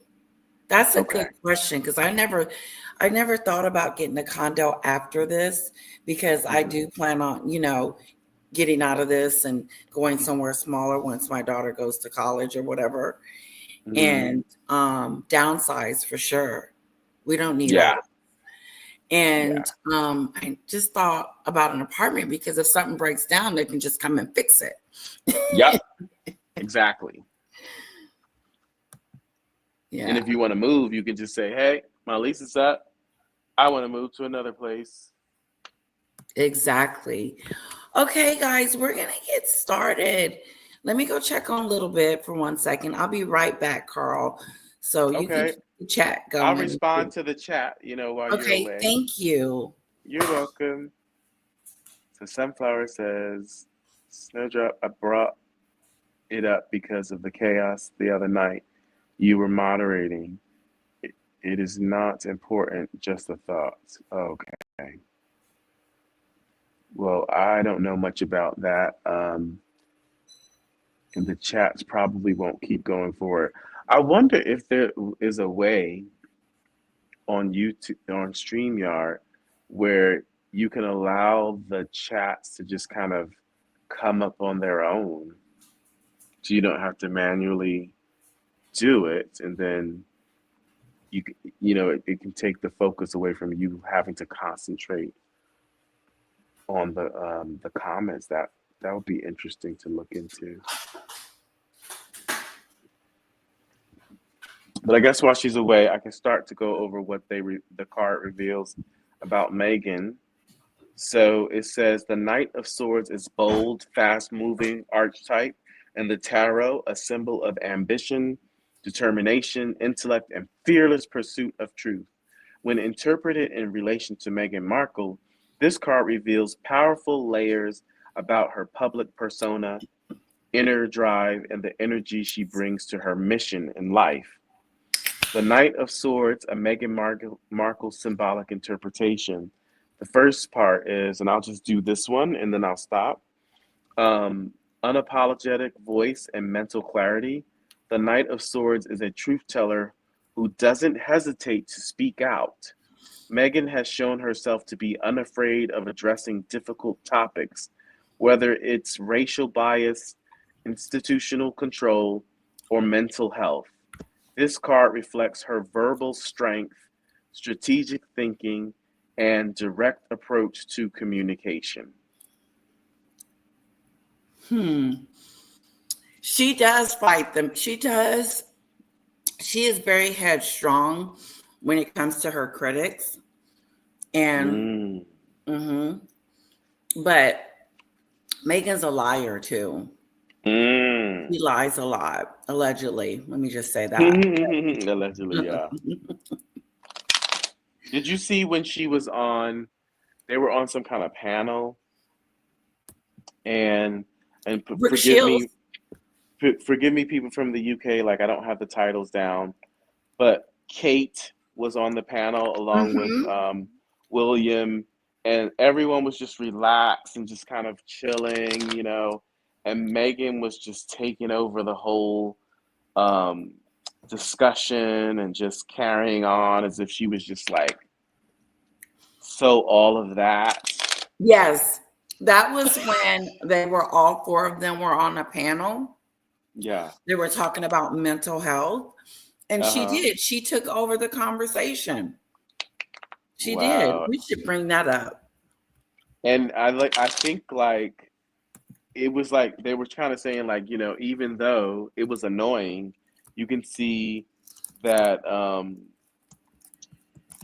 That's a Okay. good question because I never thought about getting a condo after this because I Hmm. do plan on, getting out of this and going somewhere smaller once my daughter goes to college or whatever. Hmm. And downsize for sure. We don't need all Yeah. that. And Yeah. I just thought about an apartment because if something breaks down, they can just come and fix it. Yep. Exactly. And Yeah, if you want to move, you can just say, "Hey, my lease is up. I want to move to another place." exactly. Okay, guys, we're going to get started. Let me go check on a little bit for 1 second. I'll be right back, Carl. So you can Okay. keep the chat I'll going. respond to the chat, while you're Okay, away. thank you. You're welcome. So Sunflower says, Snowdrop, I brought it up because of the chaos the other night. You were moderating. It is not important, just a thought. Okay. Well, I don't know much about that. And the chats probably won't keep going forward. I wonder if there is a way on YouTube, on StreamYard, where you can allow the chats to just kind of come up on their own. So you don't have to manually do it, and then it can take the focus away from you having to concentrate on the comments. That would be interesting to look into. But I guess while she's away, I can start to go over what the card reveals about Meghan. So it says the Knight of Swords is bold, fast-moving archetype, and the Tarot a symbol of ambition, determination, intellect, and fearless pursuit of truth. When interpreted in relation to Meghan Markle, this card reveals powerful layers about her public persona, inner drive, and the energy she brings to her mission in life. The Knight of Swords, a Meghan Markle symbolic interpretation. The first part is, and I'll just do this one and then I'll stop. Um, Unapologetic voice and mental clarity. The Knight of Swords is a truth teller who doesn't hesitate to speak out. Meghan has shown herself to be unafraid of addressing difficult topics, whether it's racial bias, institutional control, or mental health. This card reflects her verbal strength, strategic thinking, and direct approach to communication. Hmm. She does fight them. She does. She is very headstrong when it comes to her critics. And, Mm. mhm. But Megan's a liar too. Mm. She lies a lot, allegedly. Let me just say that. Allegedly, yeah. Did you see when she was on? They were on some kind of panel, and Brooke forgive Shields. me, forgive me, people from the UK. Like, I don't have the titles down, but Kate was on the panel along with Hmm. William, and everyone was just relaxed and just kind of chilling. And Megan was just taking over the whole um, discussion and just carrying on as if she was just like so all of that. Yes. That was when they were all four of them were on a panel. Yeah. They were talking about mental health. And Uh she huh. did. She took over the conversation. She did. Wow. We should bring that up. And I think like it was like they were trying to say like, even though it was annoying, you can see that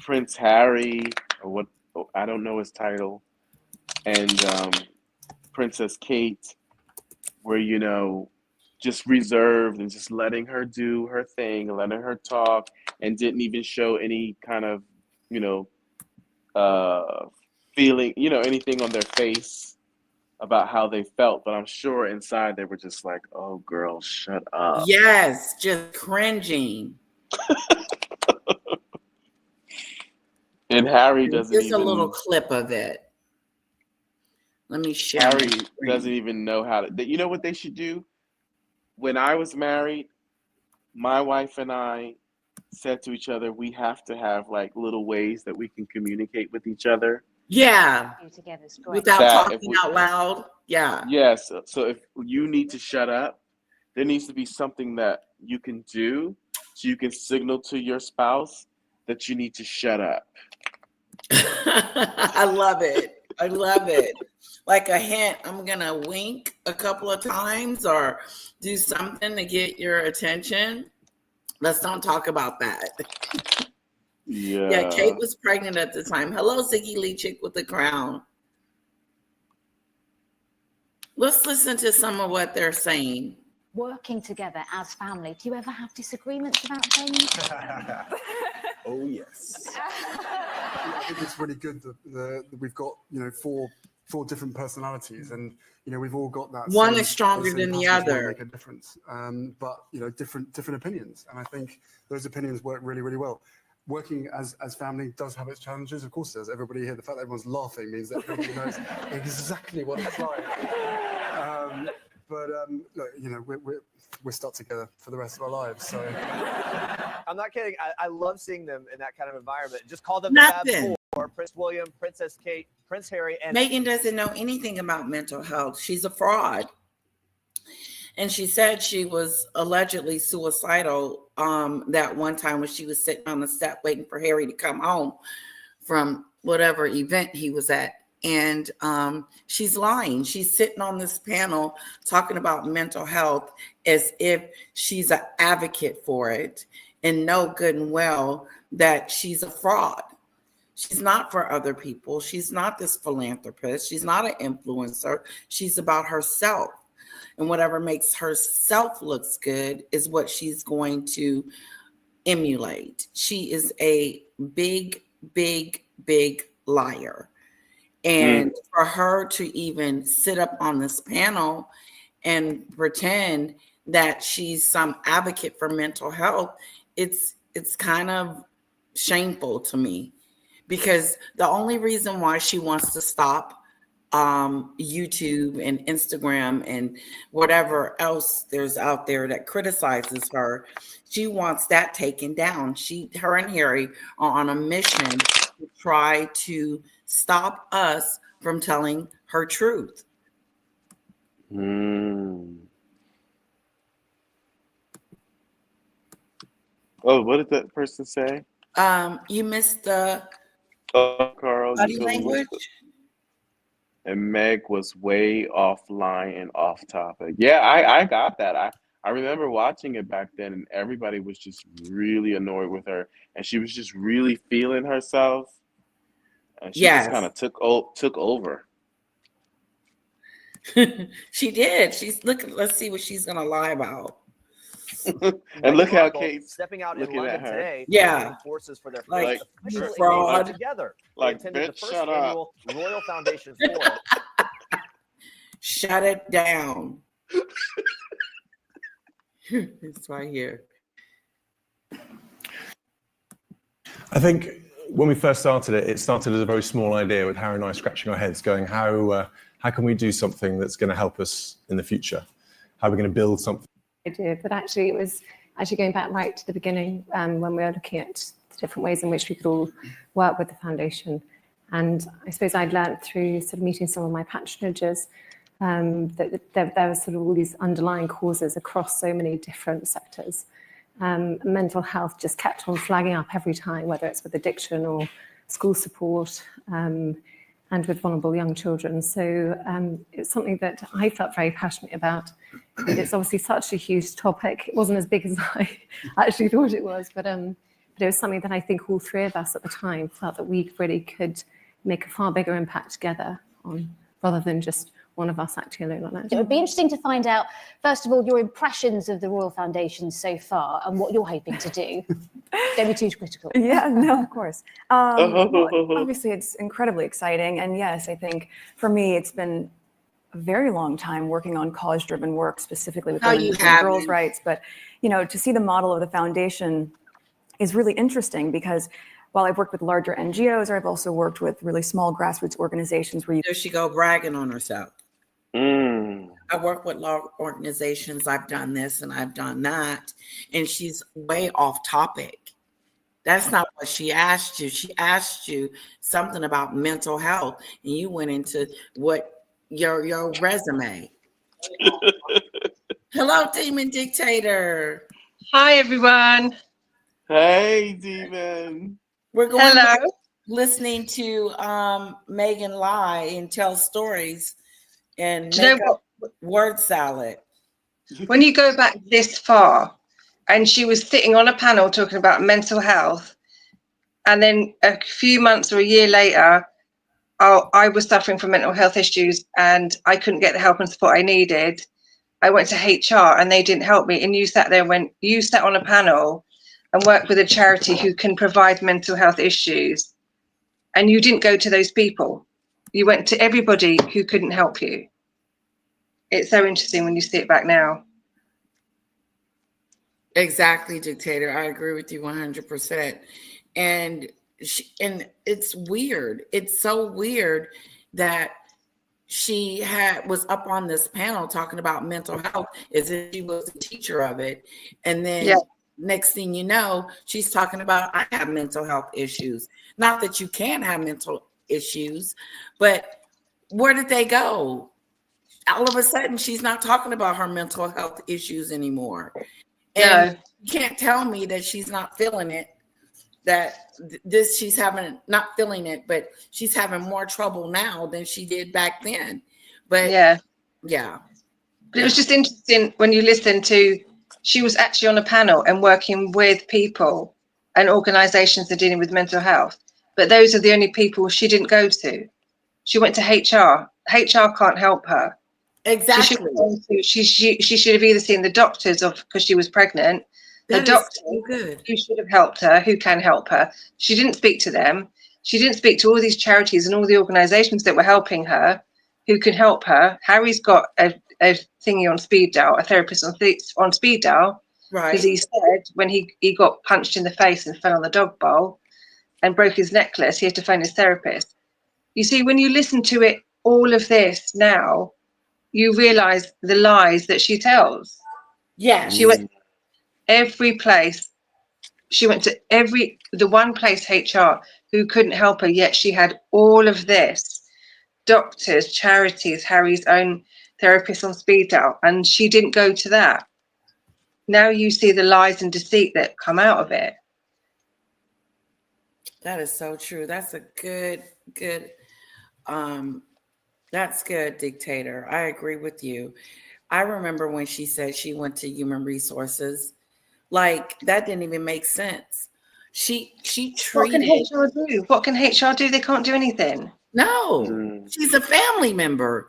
Prince Harry, or what, I don't know his title, and Princess Kate were, just reserved and just letting her do her thing, letting her talk, and didn't even show any kind of, you know, uh, feeling, anything on their face about how they felt. But I'm sure inside they were just like, oh, girl, shut up. Yes, just cringing. And Harry doesn't Here's a little even, clip of it. Let me share my Harry doesn't screen. even know how to, you know what they should do? When I was married, my wife and I said to each other, we have to have like little ways that we can communicate with each other. Yeah, Together is great. without That if talking we, out loud. Yeah. yes, so if you need to shut up, there needs to be something that you can do so you can signal to your spouse that you need to shut up. I love it. I love it. Like a hint, I'm going to wink a couple of times or do something to get your attention. Let's not talk about that. Yeah, Kate Yeah. was pregnant at the time. Hello, Ziggy Lee Chick with the crown. Let's listen to some of what they're saying. Working together as family, do you ever have disagreements about things? Oh, yes. I think it's really good that we've got, four different personalities, and we've all got that. One same, is stronger same than the passions that other. make a difference. But different opinions, and I think those opinions work really, really well. Working as family does have its challenges, of course. Does everybody here? The fact that everyone's laughing means that everybody knows exactly what it's like. Look, we're stuck together for the rest of our lives. So I'm not kidding. I love seeing them in that kind of environment. Just call them the Fab Four: Prince William, Princess Kate, Prince Harry, and Meghan doesn't know anything about mental health. She's a fraud. And she said she was allegedly suicidal that one time when she was sitting on the step waiting for Harry to come home from whatever event he was at. And she's lying. She's sitting on this panel talking about mental health as if she's an advocate for it and know good and well that she's a fraud. She's not for other people. She's not this philanthropist. She's not an influencer. She's about herself. And whatever makes herself looks good is what she's going to emulate. She is a big, big, big liar. And for her to even sit up on this panel and pretend that she's some advocate for mental health, it's kind of shameful to me, because the only reason why she wants to stop YouTube and Instagram and whatever else there's out there that criticizes her, she wants that taken down. Her and Harry are on a mission to try to stop us from telling her truth. Oh, what did that person say? You missed the Carl, body language. And Meg was way offline and off topic. Yeah, I got that. I remember watching it back then, and everybody was just really annoyed with her, and she was just really feeling herself, and she just kind of took over. She did. Let's see what she's gonna lie about. And look how Kate's stepping out in London today. Yeah, forces for their like fraud together. Like, attended the bitch, first shut annual Royal Foundation Forum. Shut it down. It's right here. I think when we first started it started as a very small idea with Harry and I scratching our heads going, how can we do something that's going to help us in the future? How are we going to build something? Idea, but actually it was going back right to the beginning when we were looking at the different ways in which we could all work with the foundation. And I suppose I'd learned through sort of meeting some of my patronages that there were sort of all these underlying causes across so many different sectors. Mental health just kept on flagging up every time, whether it's with addiction or school support, and with vulnerable young children. So it's something that I felt very passionate about. And it's obviously such a huge topic. It wasn't as big as I actually thought it was, but it was something that I think all three of us at the time felt that we really could make a far bigger impact together on, rather than just one of us acting alone on it. It would be interesting to find out, first of all, your impressions of the Royal Foundation so far and what you're hoping to do. Don't be too critical. Yeah, no, of course. Well, obviously, it's incredibly exciting. And yes, I think for me, it's been a very long time working on cause-driven work, specifically with women's and girls' rights. But, you know, to see the model of the foundation is really interesting because while I've worked with larger NGOs, I've also worked with really small grassroots organizations where you... There she go bragging on herself. I work with large organizations. I've done this and I've done that. And she's way off topic. That's not what she asked you. She asked you something about mental health, and you went into what your resume. Hello, Demon Dictator. Hi, everyone. Hey, Demon. We're going Hello. listening to Meghan lie and tell stories and Do you make know up word salad. When you go back this far, and she was sitting on a panel talking about mental health, and then a few months or a year later, I was suffering from mental health issues and I couldn't get the help and support I needed. I went to HR and they didn't help me. And you sat there when you sat on a panel and worked with a charity who can provide mental health issues, and you didn't go to those people. You went to everybody who couldn't help you. It's so interesting when you see it back now. Exactly, Dictator. I agree with you 100%. And it's weird. It's so weird that she was up on this panel talking about mental health as if she was a teacher of it. And then next thing you know, she's talking about, I have mental health issues. Not that you can't have mental issues, but where did they go? All of a sudden, she's not talking about her mental health issues anymore. And you can't tell me that she's not feeling it, that she's not feeling it, but she's having more trouble now than she did back then. But yeah. But it was just interesting when you listen to, she was actually on a panel and working with people and organizations that are dealing with mental health. But those are the only people she didn't go to. She went to HR. HR can't help her. Exactly. She should have either seen the doctors because she was pregnant. The doctor who should have helped her, who can help her. She didn't speak to them. She didn't speak to all these charities and all the organizations that were helping her, who can help her. Harry's got a thingy on speed dial, a therapist on speed dial. Right. Because he said when he got punched in the face and fell on the dog bowl and broke his necklace, he had to phone his therapist. You see, when you listen to it, all of this now, you realize the lies that she tells. Yeah. She went every place. She went to the one place, HR, who couldn't help her, yet she had all of this. Doctors, charities, Harry's own therapist on speed dial, and she didn't go to that. Now you see the lies and deceit that come out of it. That is so true. That's a good, that's good, Dictator. I agree with you. I remember when she said she went to human resources. Like, that didn't even make sense. She treated... What can HR do? What can HR do? They can't do anything. No, she's a family member.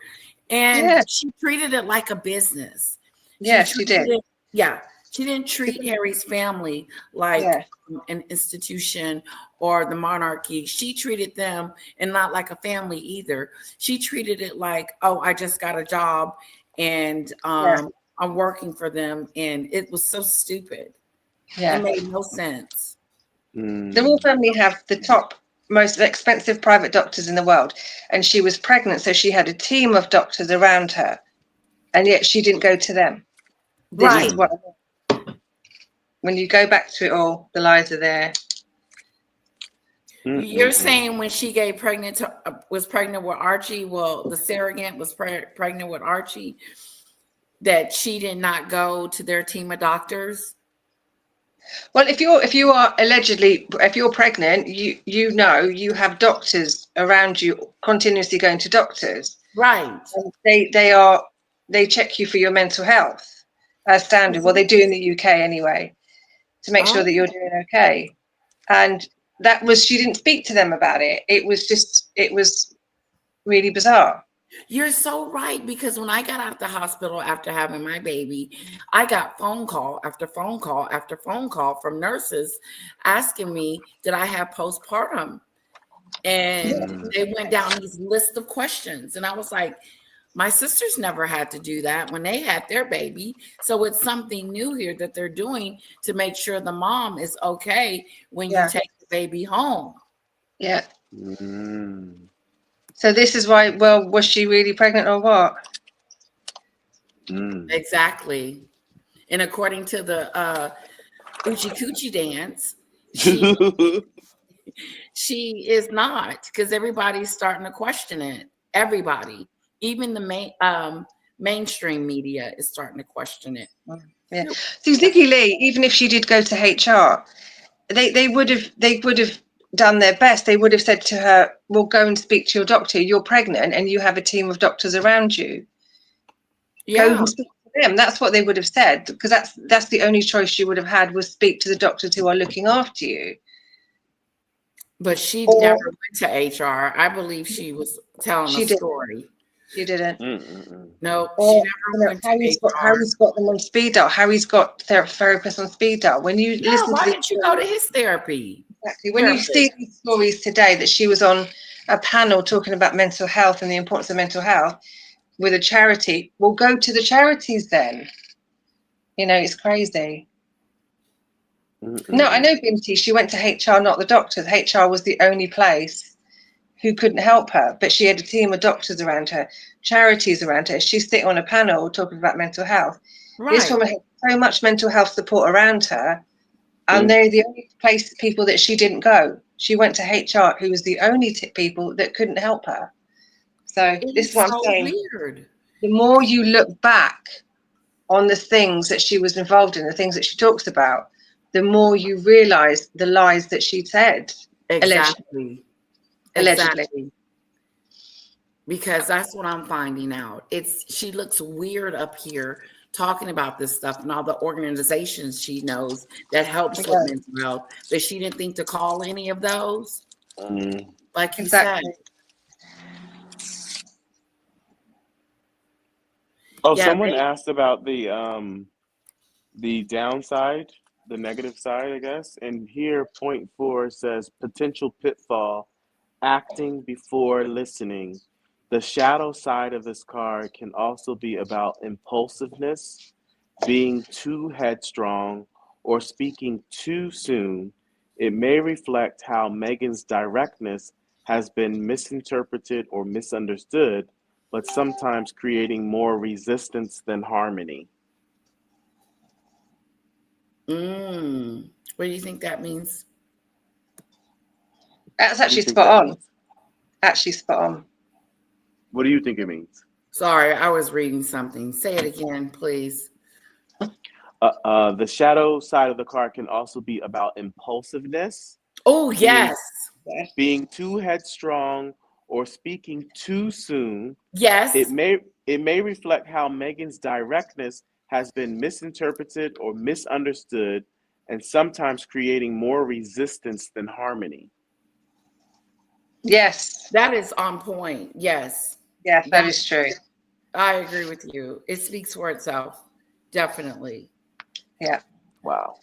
And she treated it like a business. She did. She didn't treat Harry's family like an institution or the monarchy. She treated them, and not like a family either. She treated it like, oh, I just got a job and I'm working for them. And it was so stupid. It made no sense. The Royal family have the top, most expensive private doctors in the world. And she was pregnant, so she had a team of doctors around her. And yet she didn't go to them. This is what I mean. When you go back to it all, the lies are there. You're saying when she was pregnant with Archie, well, the surrogate was pregnant with Archie, that she did not go to their team of doctors? Well, if you're pregnant, you know you have doctors around you continuously going to doctors. Right. And they check you for your mental health as standard. Well, they do in the UK anyway, to make sure that you're doing okay. And she didn't speak to them about it. It was really bizarre. You're so right, because when I got out of the hospital after having my baby, I got phone call after phone call after phone call from nurses asking me, did I have postpartum? And they went down this list of questions. And I was like, my sisters never had to do that when they had their baby. So it's something new here that they're doing to make sure the mom is okay when you take the baby home. Yeah. So this is why, well, was she really pregnant or what? Exactly. And according to the Oochie Coochie dance, she is not, because everybody's starting to question it. Everybody, even the mainstream media is starting to question it. Yeah. So Ziggy Lee, even if she did go to HR, they would have done their best. They would have said to her, "Well, go and speak to your doctor. You're pregnant, and you have a team of doctors around you. Yeah. Go and speak to them." That's what they would have said, because that's the only choice you would have had, was speak to the doctors who are looking after you. But she never went to HR. I believe she was telling a story. She didn't. No, she never went to HR. Harry's got them on speed dial. Harry's got therapists on speed dial. When you listen why to didn't you go to his therapy? Exactly. When you see these stories today, that she was on a panel talking about mental health and the importance of mental health with a charity, well, go to the charities then. You know, it's crazy. No, I know Binti, she went to HR, not the doctors. HR was the only place who couldn't help her, but she had a team of doctors around her, charities around her. She's sitting on a panel talking about mental health. This woman had so much mental health support around her, and they're the only people that she didn't go. She went to HR, who was the only people that couldn't help her. So this is what I'm saying. Weird. The more you look back on the things that she was involved in, the things that she talks about, the more you realize the lies that she said. Exactly. Allegedly. Because that's what I'm finding out. She looks weird up here talking about this stuff and all the organizations she knows that helps with mental health, but she didn't think to call any of those. Like you said. Oh, someone asked about the downside, the negative side, I guess. And here, point 4 says potential pitfall, acting before listening. The shadow side of this card can also be about impulsiveness, being too headstrong, or speaking too soon. It may reflect how Meghan's directness has been misinterpreted or misunderstood, but sometimes creating more resistance than harmony. What do you think that means? That's actually spot on. Actually spot on. What do you think it means? Sorry, I was reading something. Say it again, please. The shadow side of the card can also be about impulsiveness. Oh, yes. Being too headstrong or speaking too soon. Yes. It may reflect how Meghan's directness has been misinterpreted or misunderstood, and sometimes creating more resistance than harmony. Yes. That is on point. Yes. Yes, that is true. I agree with you. It speaks for itself. Definitely. Yeah. Wow.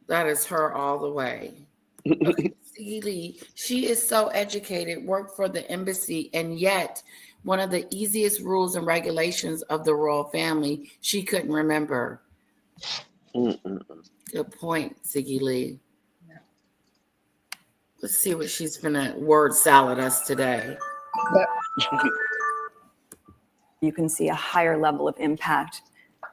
That is her all the way. Okay, Lee, she is so educated, worked for the embassy, and yet one of the easiest rules and regulations of the royal family, she couldn't remember. Good point, Ziggy Lee. Yeah. Let's see what she's gonna word salad us today. You can see a higher level of impact,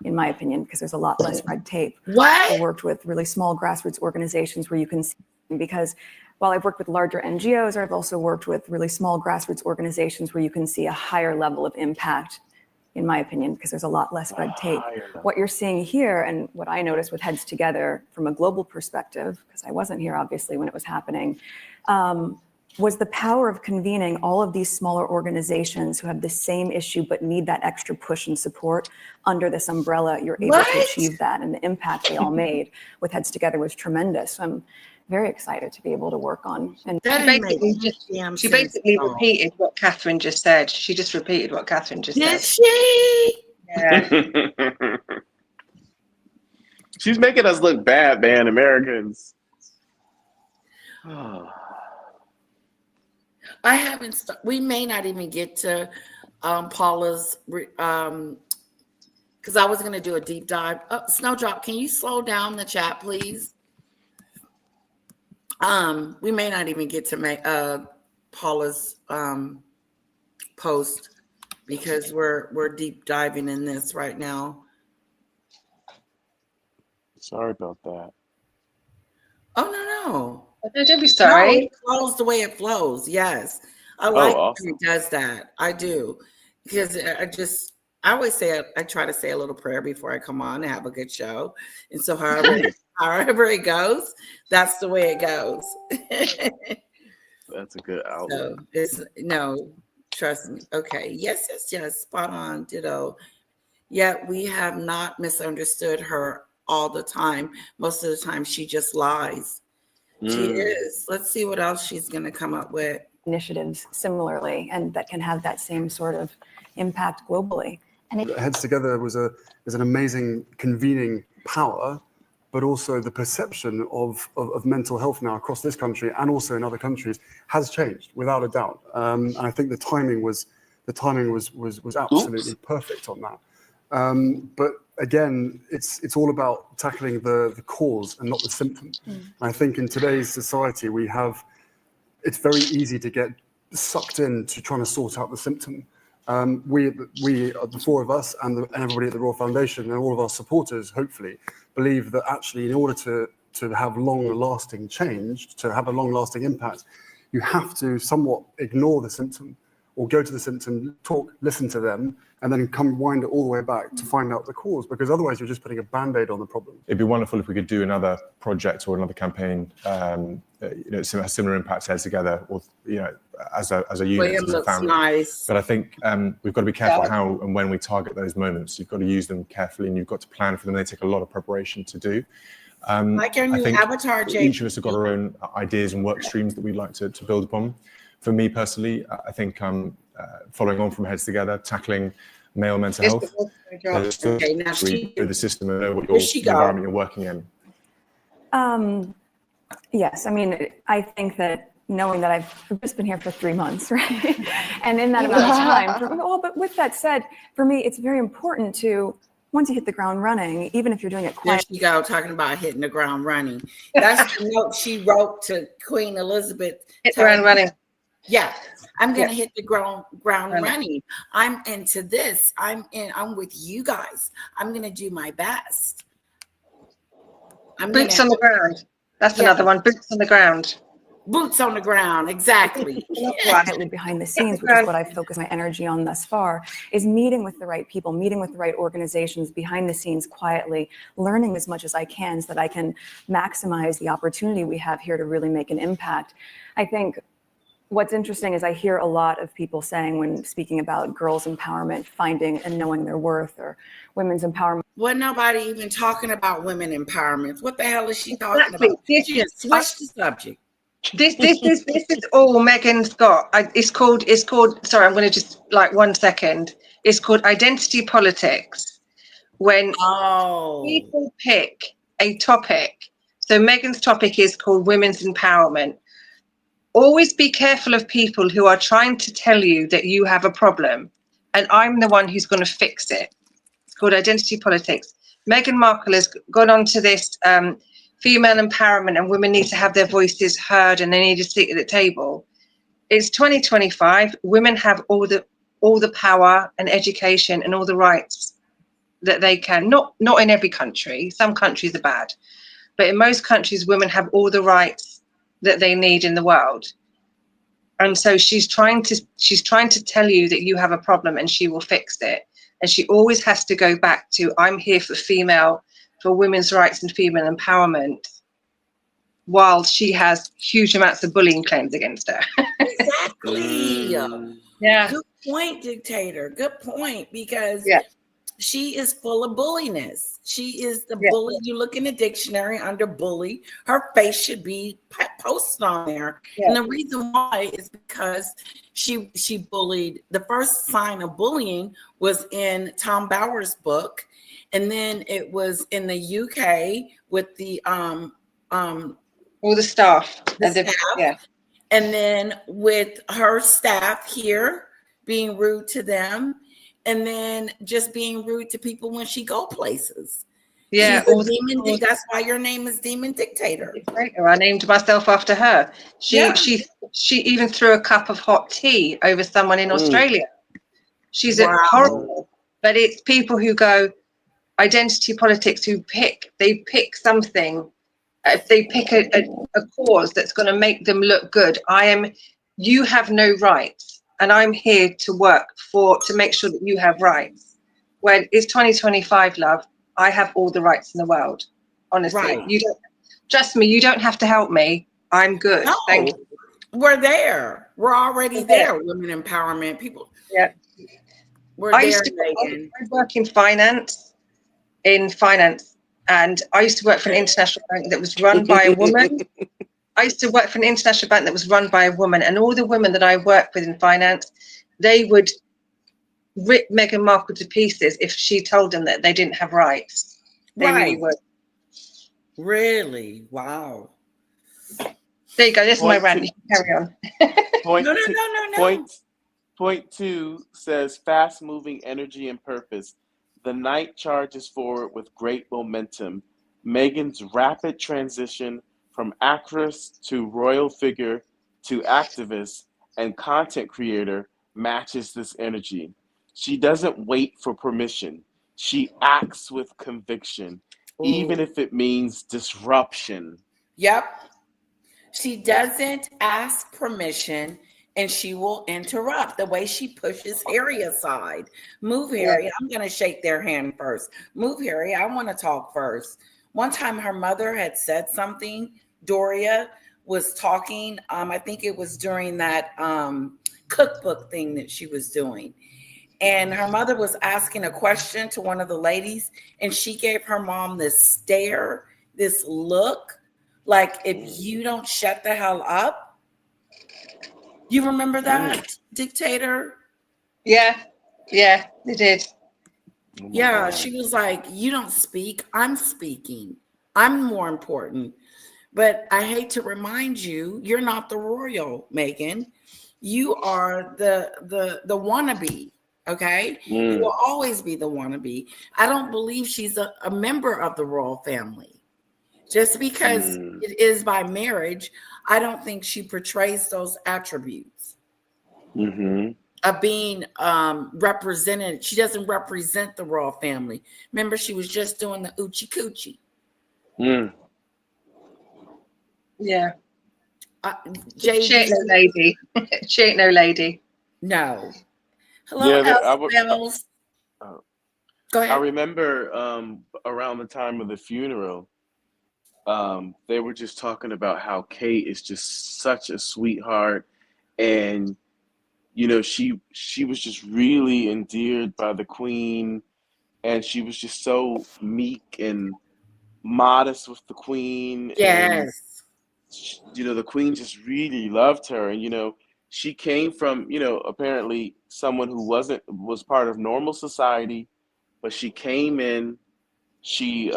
in my opinion, because there's a lot less red tape. What? I worked with really small grassroots organizations where you can see, because while I've worked with larger NGOs, I've also worked with really small grassroots organizations where you can see a higher level of impact, in my opinion, because there's a lot less red tape. What you're seeing here, and what I noticed with Heads Together from a global perspective, because I wasn't here obviously when it was happening, was the power of convening all of these smaller organizations who have the same issue but need that extra push and support under this umbrella. You're able to achieve that, and the impact they all made with Heads Together was tremendous. So I'm very excited to be able to work on. And she basically repeated what Catherine just said. She just repeated what Catherine just said. Did she? Yeah. She's making us look bad, man, Americans. I haven't. We may not even get to Paula's because I was going to do a deep dive. Snowdrop, can you slow down the chat, please? We may not even get to make Paula's post because we're deep diving in this right now. Sorry about that. Oh no. No, don't be sorry. No, it flows the way it flows. Yes, I like when it does that. I do, because I always say I try to say a little prayer before I come on and have a good show, and so however it goes, that's the way it goes. That's a good outlet. So trust me. Okay, yes, spot on, ditto. Yet we have not misunderstood her all the time. Most of the time, she just lies. She is. Let's see what else she's going to come up with. Initiatives similarly, and that can have that same sort of impact globally. And Heads Together is an amazing convening power, but also the perception of mental health now across this country and also in other countries has changed without a doubt. And I think the timing was absolutely perfect on that. But again, it's all about tackling the cause and not the symptom. I think in today's society, it's very easy to get sucked into trying to sort out the symptom. We, the four of us and everybody at the Royal Foundation and all of our supporters, hopefully, believe that actually in order to have long-lasting change, to have a long-lasting impact, you have to somewhat ignore the symptom or go to the symptom, talk, listen to them, and then wind it all the way back to find out the cause, because otherwise you're just putting a Band-Aid on the problem. It'd be wonderful if we could do another project or another campaign, similar impact Heads Together, or as a unit, as a family. Nice. But I think we've got to be careful how and when we target those moments. You've got to use them carefully, and you've got to plan for them. They take a lot of preparation to do. Like your new avatar, Jay. Each of us have got our own ideas and work streams that we'd like to build upon. For me personally, I think following on from Heads Together, tackling male mental health, okay, now through the system and know what the environment you're working in. Yes, I mean, I think that knowing that I've just been here for 3 months, right? And in that amount of time, but with that said, for me, it's very important to, once you hit the ground running, even if you're doing it quietly. There she go, talking about hitting the ground running. That's the note she wrote to Queen Elizabeth. Hit the ground running. Yeah, I'm gonna hit the ground running. I'm into this. I'm with you guys. I'm gonna do my best. Boots on the ground. That's another one. Boots on the ground. Boots on the ground, exactly. Behind the scenes, which is what I've focused my energy on thus far, is meeting with the right people, meeting with the right organizations behind the scenes quietly, learning as much as I can so that I can maximize the opportunity we have here to really make an impact. I think what's interesting is I hear a lot of people saying, when speaking about girls' empowerment, finding and knowing their worth, or women's empowerment. Well, nobody even talking about women empowerment. What the hell is she talking about? She just switched the subject. This is all Meghan's got. It's called. Sorry, I'm going to just 1 second. It's called identity politics. When people pick a topic, so Meghan's topic is called women's empowerment. Always be careful of people who are trying to tell you that you have a problem, and I'm the one who's going to fix it. It's called identity politics. Meghan Markle has gone on to this female empowerment, and women need to have their voices heard, and they need to sit at the table. It's 2025. Women have all the power and education and all the rights that they can. Not in every country. Some countries are bad, but in most countries, women have all the rights that they need in the world. And so she's trying to tell you that you have a problem and she will fix it. And she always has to go back to, I'm here for women's rights and female empowerment, while she has huge amounts of bullying claims against her. Exactly. Yeah. Good point, Dictator. Good point, because Yeah. she is full of bulliness. She is the bully. You look in the dictionary under bully, her face should be posted on there. Yeah. And the reason why is because she bullied. The first sign of bullying was in Tom Bower's book, and then it was in the UK with the all the staff. Yeah. And then with her staff here being rude to them, and then just being rude to people when she go places. Yeah, She's a demon. That's why your name is Demon Dictator. I named myself after her. She even threw a cup of hot tea over someone in Australia. She's horrible. But it's people who go identity politics, who pick something. If they pick a cause that's going to make them look good, you have no rights, and I'm here to work to make sure that you have rights. When it's 2025, love, I have all the rights in the world. Honestly, you don't trust me. You don't have to help me. I'm good. No, thank you. We're there. We're already there. Women empowerment people. Yeah, we're I there. I work in finance. And I used to work for an international bank that was run by a woman. And all the women that I worked with in finance, they would rip Meghan Markle to pieces if she told them that they didn't have rights. They really would. Really? Wow. There you go. This is my rant. You can carry on. No. Point 2 says fast-moving energy and purpose. The night charges forward with great momentum. Meghan's rapid transition from actress to royal figure to activist and content creator matches this energy. She doesn't wait for permission. She acts with conviction, even if it means disruption. Yep. She doesn't ask permission, and she will interrupt. The way she pushes Harry aside. Move, Harry. I'm going to shake their hand first. Move, Harry. I want to talk first. One time her mother had said something. Doria was talking. I think it was during that cookbook thing that she was doing. And her mother was asking a question to one of the ladies, and she gave her mom this stare, this look, like, if you don't shut the hell up. You remember that, Dictator? Yeah, they did. Yeah, she was like, you don't speak, I'm speaking. I'm more important. But I hate to remind you, you're not the royal, Meghan. You are the wannabe, okay? You will always be the wannabe. I don't believe she's a member of the royal family. Just because it is by marriage, I don't think she portrays those attributes of being represented. She doesn't represent the royal family. Remember, she was just doing the oochie coochie. Yeah. She ain't no lady. She ain't no lady. No. Hello, Bells. Go ahead. I remember around the time of the funeral, they were just talking about how Kate is just such a sweetheart, and you know, she was just really endeared by the Queen, and she was just so meek and modest with the Queen. Yes. And, you know, the Queen just really loved her, and you know, she came from, you know, apparently someone who was part of normal society, but she came in, she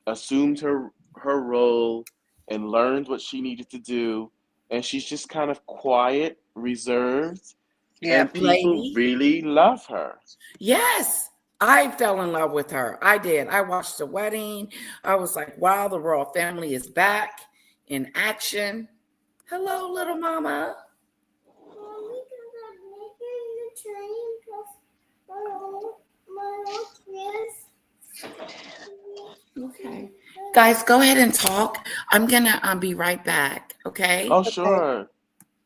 assumed her role and learned what she needed to do, and she's just kind of quiet, reserved, and people really love her. Yes, I fell in love with her. I did. I watched the wedding. I was like, wow, the royal family is back in action. Hello, little mama. Okay. Guys, go ahead and talk. I'm going to be right back, okay? Oh, sure.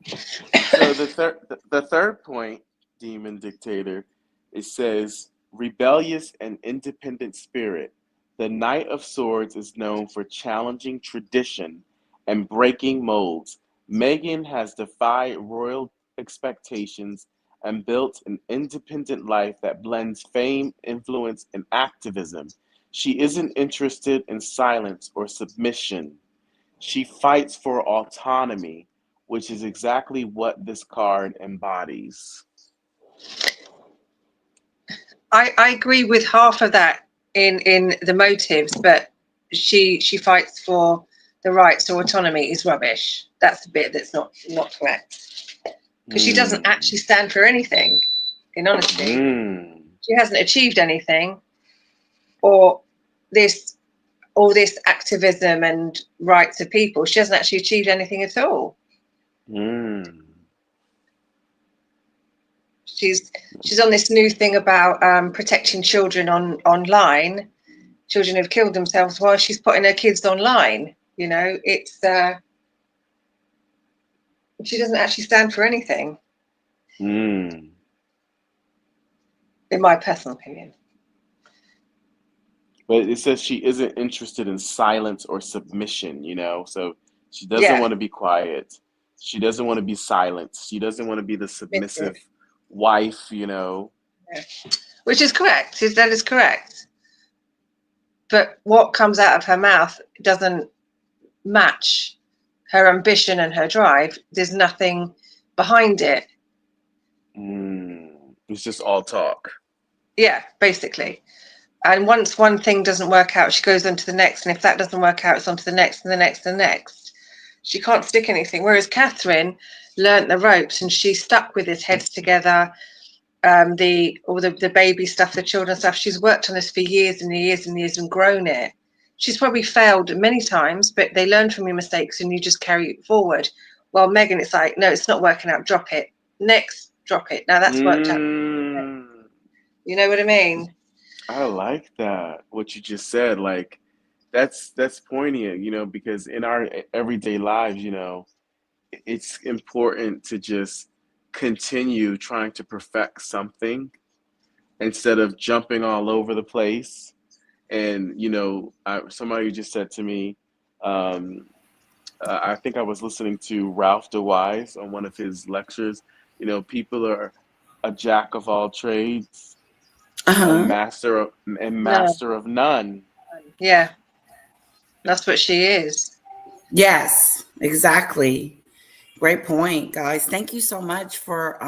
So the third point, Demon Dictator, it says rebellious and independent spirit. The Knight of Swords is known for challenging tradition and breaking molds. Meghan has defied royal expectations and built an independent life that blends fame, influence, and activism. She isn't interested in silence or submission. She fights for autonomy, which is exactly what this card embodies. I agree with half of that in the motives, but she fights for the rights to autonomy is rubbish. That's the bit that's not correct. Because she doesn't actually stand for anything, in honesty. She hasn't achieved anything, or all this activism and rights of people. She hasn't actually achieved anything at all. She's on this new thing about protecting children online. Children have killed themselves while she's putting her kids online. You know, it's she doesn't actually stand for anything. In my personal opinion. But it says she isn't interested in silence or submission, you know? So she doesn't want to be quiet. She doesn't want to be silenced. She doesn't want to be the submissive wife, you know? Yeah. Which is correct. That is correct. But what comes out of her mouth doesn't match her ambition and her drive. There's nothing behind it. It's just all talk. Yeah, basically. And once one thing doesn't work out, she goes on to the next. And if that doesn't work out, it's on to the next and the next and the next. She can't stick anything. Whereas Catherine learnt the ropes and she stuck with his heads together. The baby stuff, the children stuff. She's worked on this for years and years and years and grown it. She's probably failed many times, but they learn from your mistakes and you just carry it forward. Well, Meghan, it's like, no, it's not working out. Drop it. Next, drop it. Now that's worked out. You know what I mean? I like that, what you just said. Like, that's poignant, you know, because in our everyday lives, you know, it's important to just continue trying to perfect something instead of jumping all over the place. And, you know, somebody just said to me, I think I was listening to Ralph DeWise on one of his lectures, you know, people are a jack of all trades. Master of none. Yeah, that's what she is. Yes, exactly. Great point, guys. Thank you so much for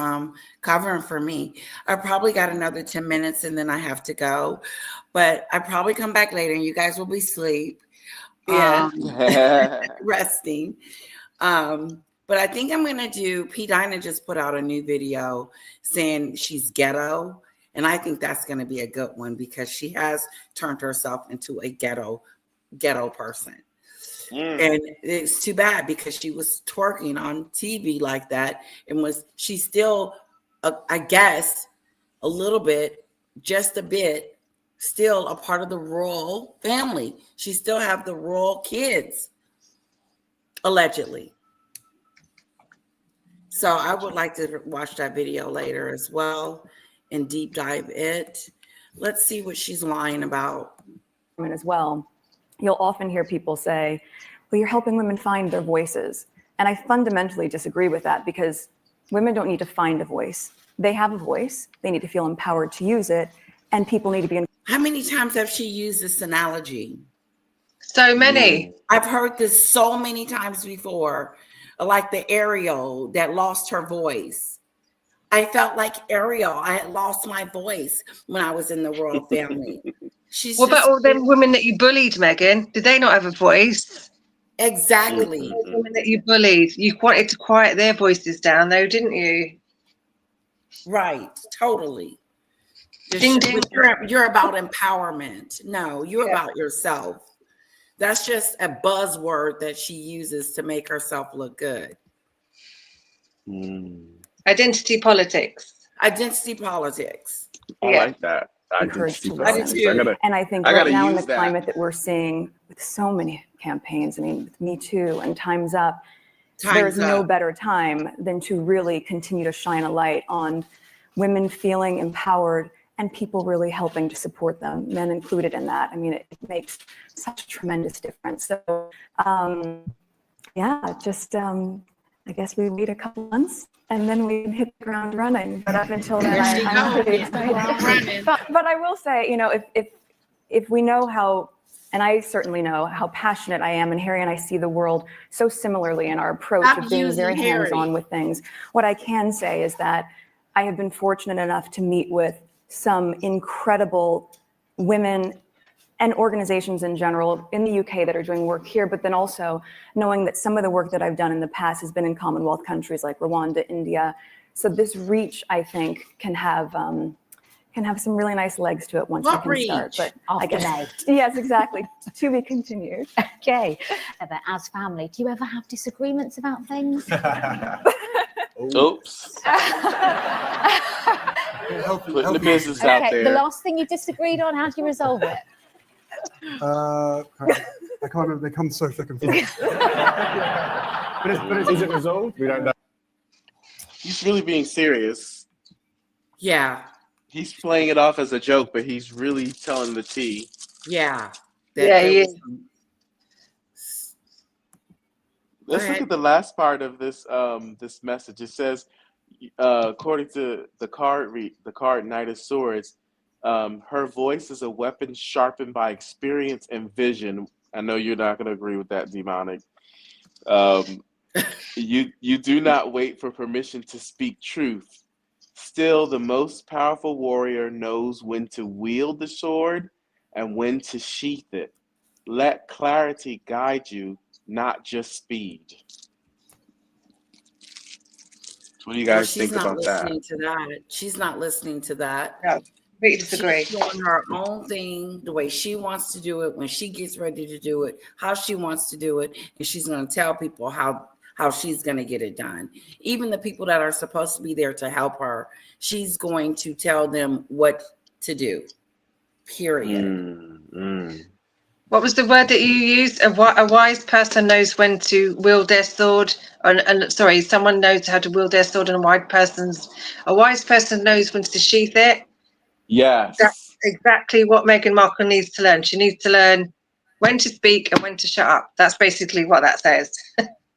covering for me. I probably got another 10 minutes and then I have to go, but I probably come back later and you guys will be asleep. Resting. But I think I'm going to do, PDina just put out a new video saying she's ghetto. And I think that's going to be a good one because she has turned herself into a ghetto person. And it's too bad because she was twerking on TV like that. And she's still, I guess, a little bit, just a bit, still a part of the royal family. She still have the royal kids, allegedly. So I would like to watch that video later as well and deep dive it. Let's see what she's lying about. As well, you'll often hear people say, well, you're helping women find their voices. And I fundamentally disagree with that because women don't need to find a voice. They have a voice. They need to feel empowered to use it. And people need to be. How many times have she used this analogy? So many. I've heard this so many times before, like the Ariel that lost her voice. I felt like Ariel. I had lost my voice when I was in the royal family. What about all them women that you bullied, Meghan? Did they not have a voice? Exactly. The women that you bullied, you wanted to quiet their voices down, though, didn't you? Right. Totally. Ding, ding. You're about empowerment. No, you're about yourself. That's just a buzzword that she uses to make herself look good. Identity politics. Identity politics. I like that. Encouraged to listen. And I think right now in the climate that we're seeing with so many campaigns, I mean, with Me Too and Time's Up, there's no better time than to really continue to shine a light on women feeling empowered and people really helping to support them, men included in that. I mean, it makes such a tremendous difference. So yeah, just I guess we wait a couple months and then we hit the ground running. But up until then, I'm pretty excited. But I will say, you know, if we know how, and I certainly know how passionate I am, and Harry and I see the world so similarly in our approach of being very hands-on with things. What I can say is that I have been fortunate enough to meet with some incredible women and organizations in general in the UK that are doing work here, but then also knowing that some of the work that I've done in the past has been in Commonwealth countries like Rwanda, India. So this reach, I think, can have some really nice legs to it once we can start. But I guess, yes, exactly. To be continued. Okay. But as family, do you ever have disagreements about things? Oops. Putting the business out there. The last thing you disagreed on, how do you resolve it? I can't remember. They come so thick and fast. But is it resolved? We don't know. He's really being serious. Yeah. He's playing it off as a joke, but he's really telling the tea. Yeah. Yeah, he is. Let's look at the last part of this this message. It says, according to the card Knight of Swords, her voice is a weapon sharpened by experience and vision. I know you're not going to agree with that, Demonic. You do not wait for permission to speak truth. Still, the most powerful warrior knows when to wield the sword and when to sheath it. Let clarity guide you, not just speed. What do you guys think about that? She's not listening to that. No, we disagree. She's doing her own thing, the way she wants to do it, when she gets ready to do it, how she wants to do it, and she's going to tell people how she's going to get it done. Even the people that are supposed to be there to help her, she's going to tell them what to do, period. What was the word that you used? A wise person knows when to wield their sword. And sorry, someone knows how to wield their sword, and a wise person knows when to sheath it. Yes. That's exactly what Meghan Markle needs to learn. She needs to learn when to speak and when to shut up. That's basically what that says.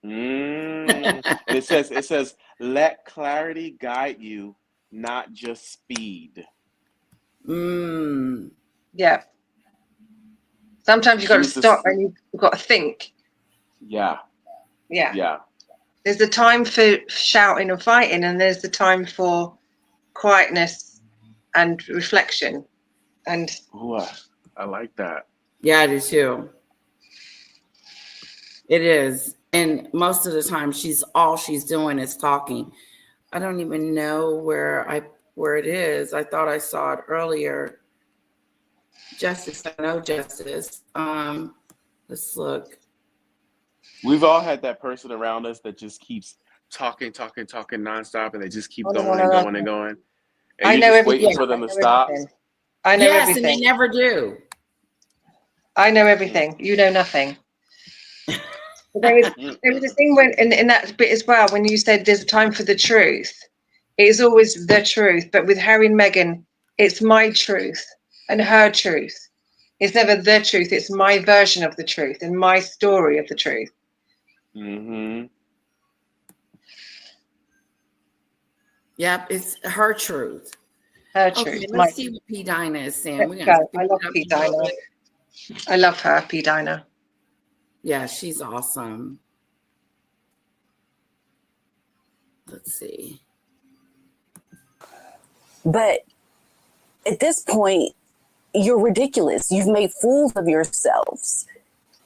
And it says, let clarity guide you, not just speed. Yeah. Sometimes you've got to stop and you've got to think. Yeah. There's a time for shouting and fighting, and there's the time for quietness and reflection. And I like that. Yeah, I do too. It is. And most of the time she's doing is talking. I don't even know where it is. I thought I saw it earlier. Justice, I know Justice. Let's look. We've all had that person around us that just keeps talking nonstop, and they just keep going and going. And you're just waiting for them to stop. I know everything. And they never do. I know everything. You know nothing. There was a thing when in that bit as well, when you said there's a time for the truth. It is always the truth, but with Harry and Meghan, it's my truth and her truth. It's never the truth. It's my version of the truth and my story of the truth. Yep, it's her truth. Her truth. Okay, let's see what PDina is saying. I love PDina. I love her, PDina. Yeah, she's awesome. Let's see. But at this point, you're ridiculous. You've made fools of yourselves.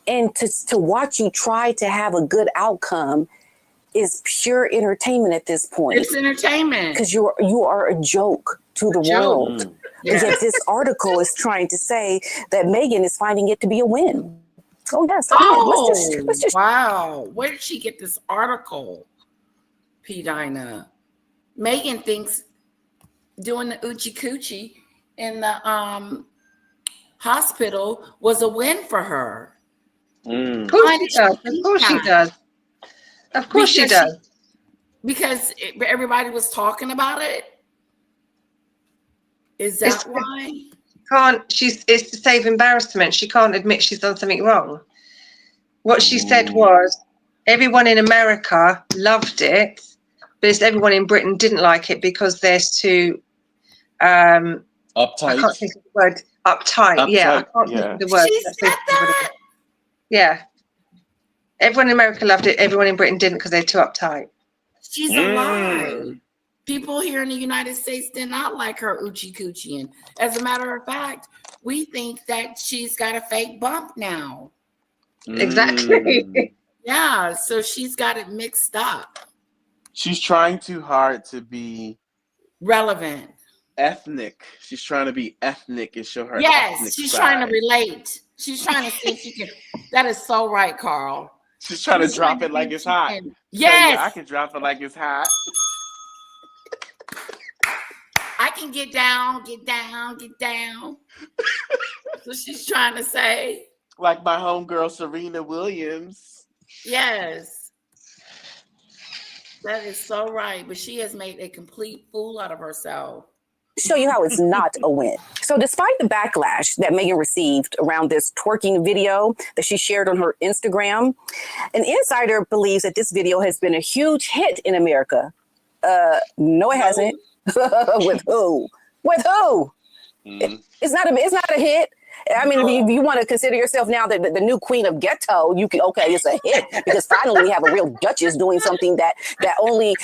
And to watch you try to have a good outcome is pure entertainment at this point. It's entertainment. Because you are a joke to the world. Yes. Yet this article is trying to say that Meghan is finding it to be a win. Oh, yes. Let's just wow. Where did she get this article, PDina? Meghan thinks doing the Oochie Coochie in the hospital was a win for her. Of course she does. Of course she does. Of course she does. Because everybody was talking about it. Is that why? It's to save embarrassment. She can't admit she's done something wrong. What she said was, everyone in America loved it, but it's everyone in Britain didn't like it because they're too uptight. I can't think of the word. Uptight. Yeah, I can't think of the word. She said that? Yeah. Everyone in America loved it. Everyone in Britain didn't because they're too uptight. She's a lie. People here in the United States did not like her oochie coochie. And as a matter of fact, we think that she's got a fake bump now. Exactly. Yeah, so she's got it mixed up. She's trying too hard to be relevant. Ethnic. She's trying to be ethnic and show her Yes, she's side. trying to relate. She's trying to see if she can. That is so right, Carl. She's trying to drop it like it's hot. Yes. I can drop it like it's hot. I can get down. So she's trying to say. Like my homegirl, Serena Williams. Yes. That is so right. But she has made a complete fool out of herself. Show you how it's not a win. So despite the backlash that Meghan received around this twerking video that she shared on her Instagram, an insider believes that this video has been a huge hit in America. No, it hasn't. With who? It's not a hit. I mean, if you want to consider yourself now the new queen of ghetto, you can, okay, it's a hit because finally we have a real duchess doing something that only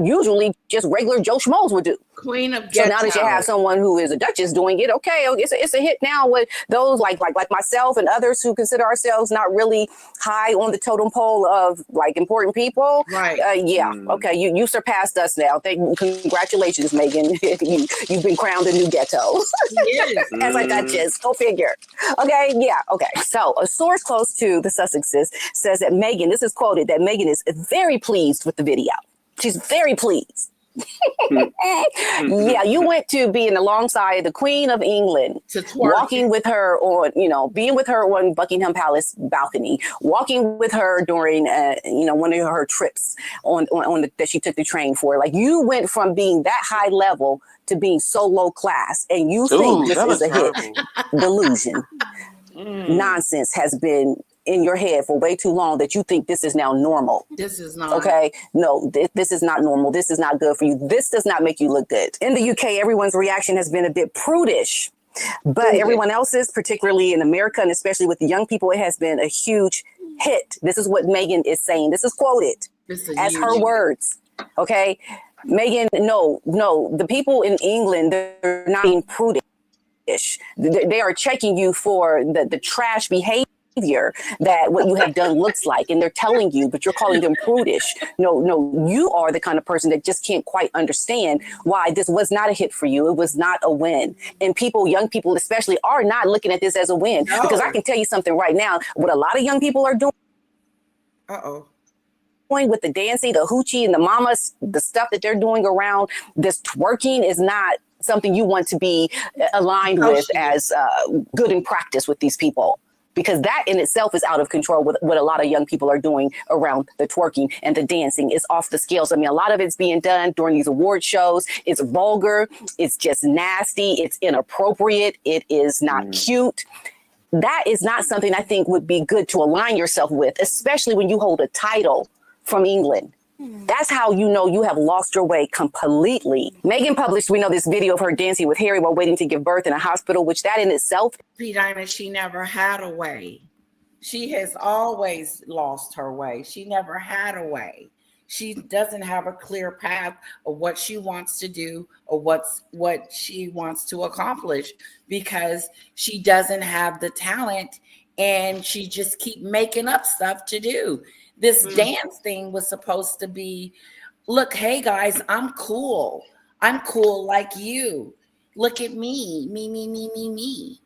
usually just regular Joe Schmoes would do. Queen of ghetto. So now that you have someone who is a duchess doing it, okay, it's a hit now with those like myself and others who consider ourselves not really high on the totem pole of like important people. Right. Okay, you surpassed us now. Congratulations, Meghan. You've been crowned a new ghetto. Yes. As a duchess. Go figure. Okay, yeah, okay. So a source close to the Sussexes says that Meghan, this is quoted, that Meghan is very pleased with the video. She's very pleased. Yeah, you went to being alongside the Queen of England, walking with her on, being with her on Buckingham Palace balcony, walking with her during, one of her trips that she took the train for. Like you went from being that high level to being so low class, and you think this is a hit. Delusion, nonsense has been in your head for way too long that you think this is now normal. This is not. Okay. No, this is not normal. This is not good for you. This does not make you look good. In the UK, everyone's reaction has been a bit prudish, but everyone else's, particularly in America, and especially with the young people, it has been a huge hit. This is what Meghan is saying. This is quoted as her words. Okay. Meghan, no, the people in England, they're not being prudish. They are checking you for the trash behavior that what you have done looks like, and they're telling you, but you're calling them prudish. No, you are the kind of person that just can't quite understand why this was not a hit for you. It was not a win. And young people especially, are not looking at this as a win. No. Because I can tell you something right now, what a lot of young people are doing. With the dancing, the hoochie and the mamas, the stuff that they're doing around this twerking is not something you want to be aligned with as good in practice with these people. Because that in itself is out of control with what a lot of young people are doing around the twerking and the dancing is off the scales. I mean, a lot of it's being done during these award shows. It's vulgar. It's just nasty. It's inappropriate. It is not cute. That is not something I think would be good to align yourself with, especially when you hold a title from England. That's how you know you have lost your way completely. Meghan published, we know, this video of her dancing with Harry while waiting to give birth in a hospital, which that in itself. PDina, she never had a way. She has always lost her way. She never had a way. She doesn't have a clear path of what she wants to do or what she wants to accomplish because she doesn't have the talent and she just keep making up stuff to do. This dance thing was supposed to be, look, hey guys, I'm cool. I'm cool like you. Look at me. Me.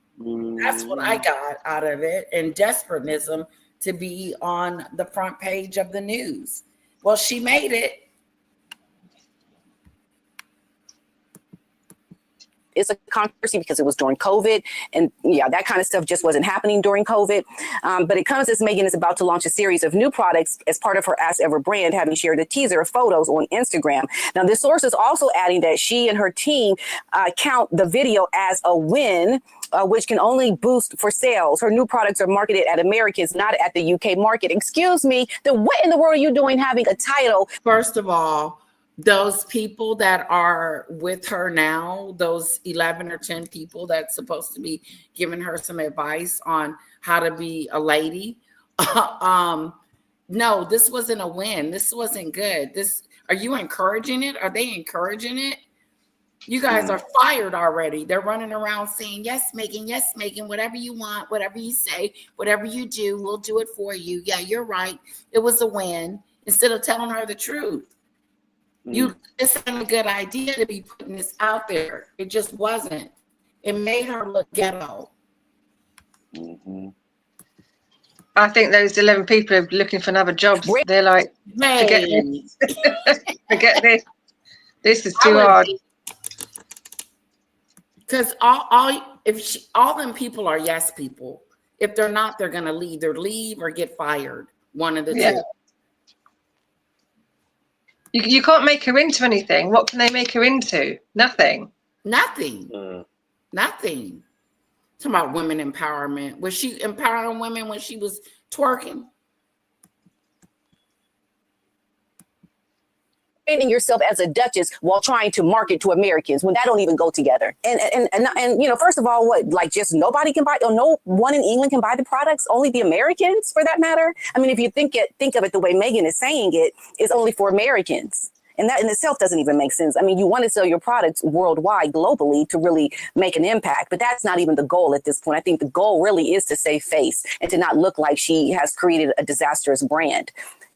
That's what I got out of it. And desperatism to be on the front page of the news. Well, she made it. is a controversy because it was during COVID. And yeah, that kind of stuff just wasn't happening during COVID. But it comes as Meghan is about to launch a series of new products as part of her As Ever brand, having shared a teaser of photos on Instagram. Now, this source is also adding that she and her team count the video as a win, which can only boost for sales. Her new products are marketed at Americans, not at the UK market. Excuse me, then what in the world are you doing having a title? First of all, those people that are with her now, those 11 or 10 people that's supposed to be giving her some advice on how to be a lady. No, this wasn't a win. This wasn't good. Are you encouraging it? Are they encouraging it? You guys are fired already. They're running around saying, yes, Meghan, whatever you want, whatever you say, whatever you do, we'll do it for you. Yeah, you're right. It was a win. Instead of telling her the truth. It's not a good idea to be putting this out there. It just wasn't. It made her look ghetto. I think those 11 people are looking for another job. They're like, forget this. Forget this. This is too hard. Because all them people are yes people. If they're not, they're gonna either leave or get fired. One of the two. You can't make her into anything. What can they make her into? Nothing. Nothing. Nothing. Talking about women empowerment. Was she empowering women when she was twerking? Painting yourself as a duchess while trying to market to Americans when that don't even go together. And you know, first of all, what, like, just nobody can buy, or no one in England can buy the products, only the Americans for that matter. I mean, if you think of it the way Meghan is saying it, it's only for Americans. And that in itself doesn't even make sense. I mean, you want to sell your products worldwide, globally, to really make an impact. But that's not even the goal at this point. I think the goal really is to save face and to not look like she has created a disastrous brand.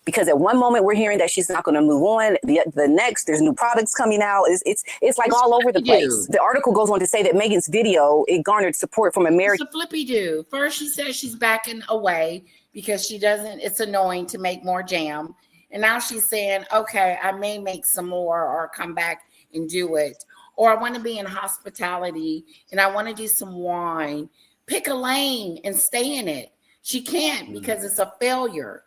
Because at one moment we're hearing that she's not going to move on. The next, there's new products coming out. It's like all over the place. The article goes on to say that Meghan's video, it garnered support from Americans. It's a flippy do. First, she says she's backing away because it's annoying to make more jam. And now she's saying, okay, I may make some more or come back and do it. Or I want to be in hospitality and I want to do some wine. Pick a lane and stay in it. She can't because it's a failure.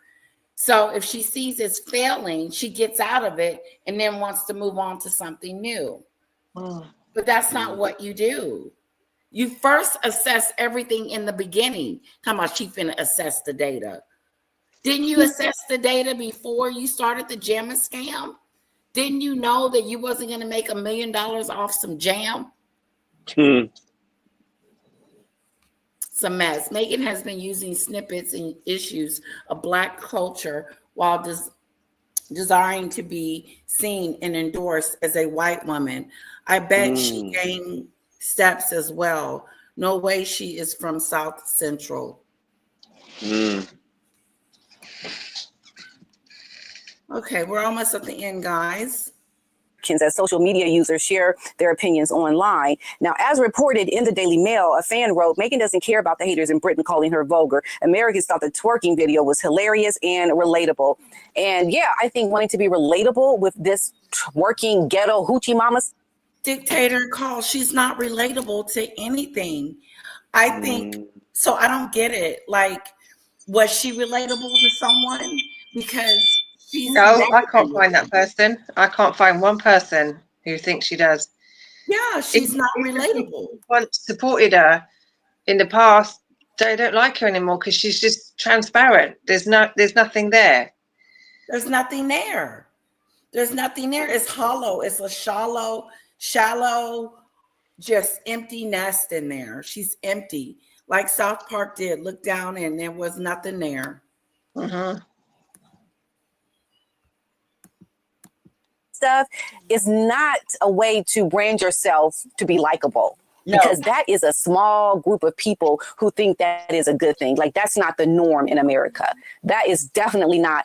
So if she sees it's failing, she gets out of it and then wants to move on to something new. But that's not what you do. You first assess everything in the beginning. Talking about she finna assess the data. Didn't you assess the data before you started the jamming scam? Didn't you know that you wasn't going to make $1 million off some jam? It's a mess. Meghan has been using snippets and issues of Black culture while desiring to be seen and endorsed as a white woman. I bet she gained steps as well. No way she is from South Central. Okay, we're almost at the end, guys. As social media users share their opinions online. Now, as reported in the Daily Mail, a fan wrote, Meghan doesn't care about the haters in Britain calling her vulgar. Americans thought the twerking video was hilarious and relatable. And yeah, I think wanting to be relatable with this twerking ghetto hoochie mamas. Dictator call, she's not relatable to anything. I think, so I don't get it. Like, was she relatable to someone? Because no, I can't find that person. I can't find one person who thinks she does. Yeah, she's not relatable. Once supported her in the past, they don't like her anymore because she's just transparent. There's nothing there. There's nothing there. There's nothing there. It's hollow. It's a shallow, just empty nest in there. She's empty. Like South Park did. Look down and there was nothing there. Stuff is not a way to brand yourself to be likable. Because that is a small group of people who think that is a good thing. Like, that's not the norm in America. That is definitely not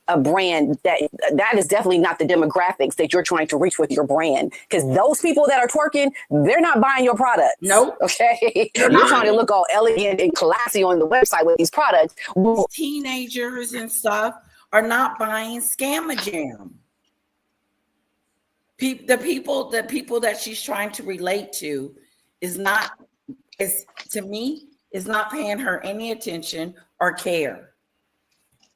a brand that is definitely not the demographics that you're trying to reach with your brand. Because those people that are twerking, they're not buying your products. Nope. Okay. You're trying to look all elegant and classy on the website with these products. Teenagers and stuff are not buying Scamajam. The people that she's trying to relate to is to me not paying her any attention or care.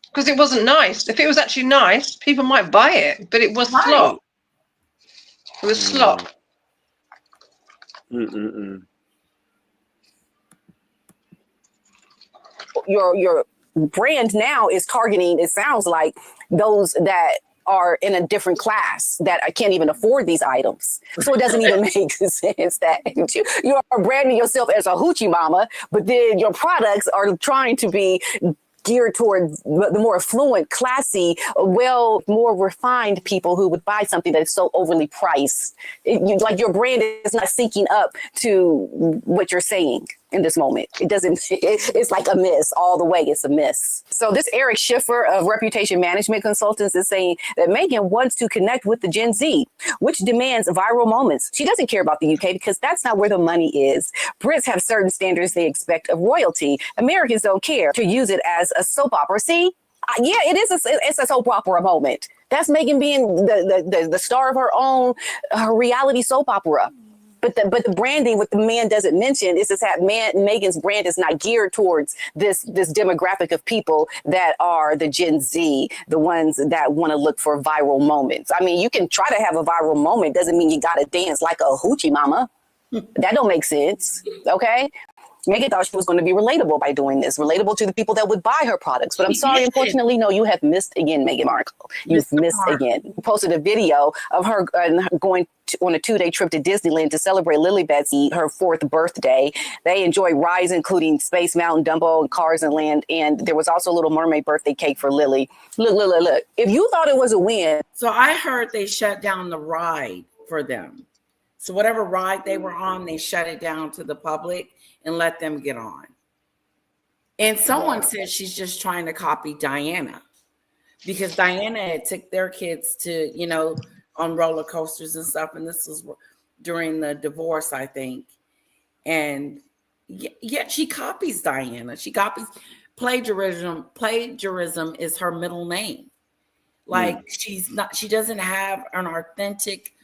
Because it wasn't nice. If it was actually nice, people might buy it, but it was slop. It was slop. Your brand now is targeting, it sounds like, those that are in a different class that I can't even afford these items. So it doesn't even make sense that you are branding yourself as a hoochie mama, but then your products are trying to be geared towards the more affluent, classy, more refined people who would buy something that is so overly priced. Like your brand is not syncing up to what you're saying in this moment. It doesn't, it's like a miss all the way. It's a miss. So this Eric Schiffer of Reputation Management Consultants is saying that Meghan wants to connect with the Gen Z, which demands viral moments. She doesn't care about the UK because that's not where the money is. Brits have certain standards they expect of royalty. Americans don't care to use it as a soap opera. See, yeah, it's a soap opera moment. That's Meghan being the star of her reality soap opera. But the branding, what the man doesn't mention, is that Meghan's brand is not geared towards this demographic of people that are the Gen Z, the ones that want to look for viral moments. I mean, you can try to have a viral moment. Doesn't mean you got to dance like a hoochie mama. That don't make sense. Okay. Meghan thought she was going to be relatable by doing this, relatable to the people that would buy her products. But I'm sorry, unfortunately, no, you have missed again, Meghan Markle. You've missed again. You posted a video of her going on a 2-day trip to Disneyland to celebrate Lilibet's her 4th birthday. They enjoy rides, including Space Mountain, Dumbo, and Cars and Land. And there was also a Little Mermaid birthday cake for Lily. Look. If you thought it was a win. So I heard they shut down the ride for them. So whatever ride they were on, they shut it down to the public and let them get on. And someone said she's just trying to copy Diana, because Diana had took their kids to, on roller coasters and stuff. And this was during the divorce, I think. And yet she copies Diana. She copies plagiarism. Plagiarism is her middle name. Like she doesn't have an authentic,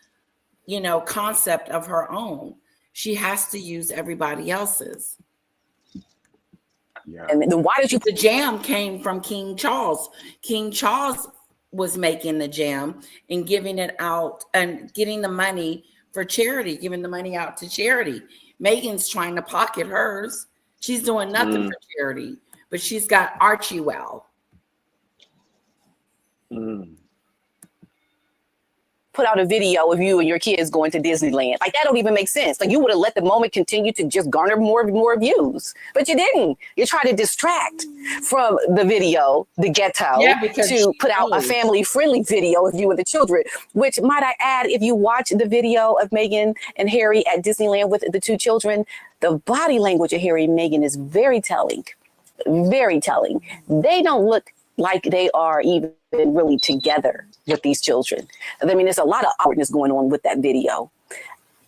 concept of her own. She has to use everybody else's. Yeah. And then why did you? The jam came from King Charles. King Charles was making the jam and giving it out and getting the money for charity, giving the money out to charity. Meghan's trying to pocket hers. She's doing nothing for charity, but she's got Archie well. Put out a video of you and your kids going to Disneyland. Like, that don't even make sense. Like, you would have let the moment continue to just garner more views, but you didn't. You tried to distract from the video, the ghetto, to put out a family-friendly video of you and the children, which, might I add, if you watch the video of Meghan and Harry at Disneyland with the 2 children, the body language of Harry and Meghan is very telling, very telling. They don't look like they are even really together with these children. I mean, there's a lot of awkwardness going on with that video.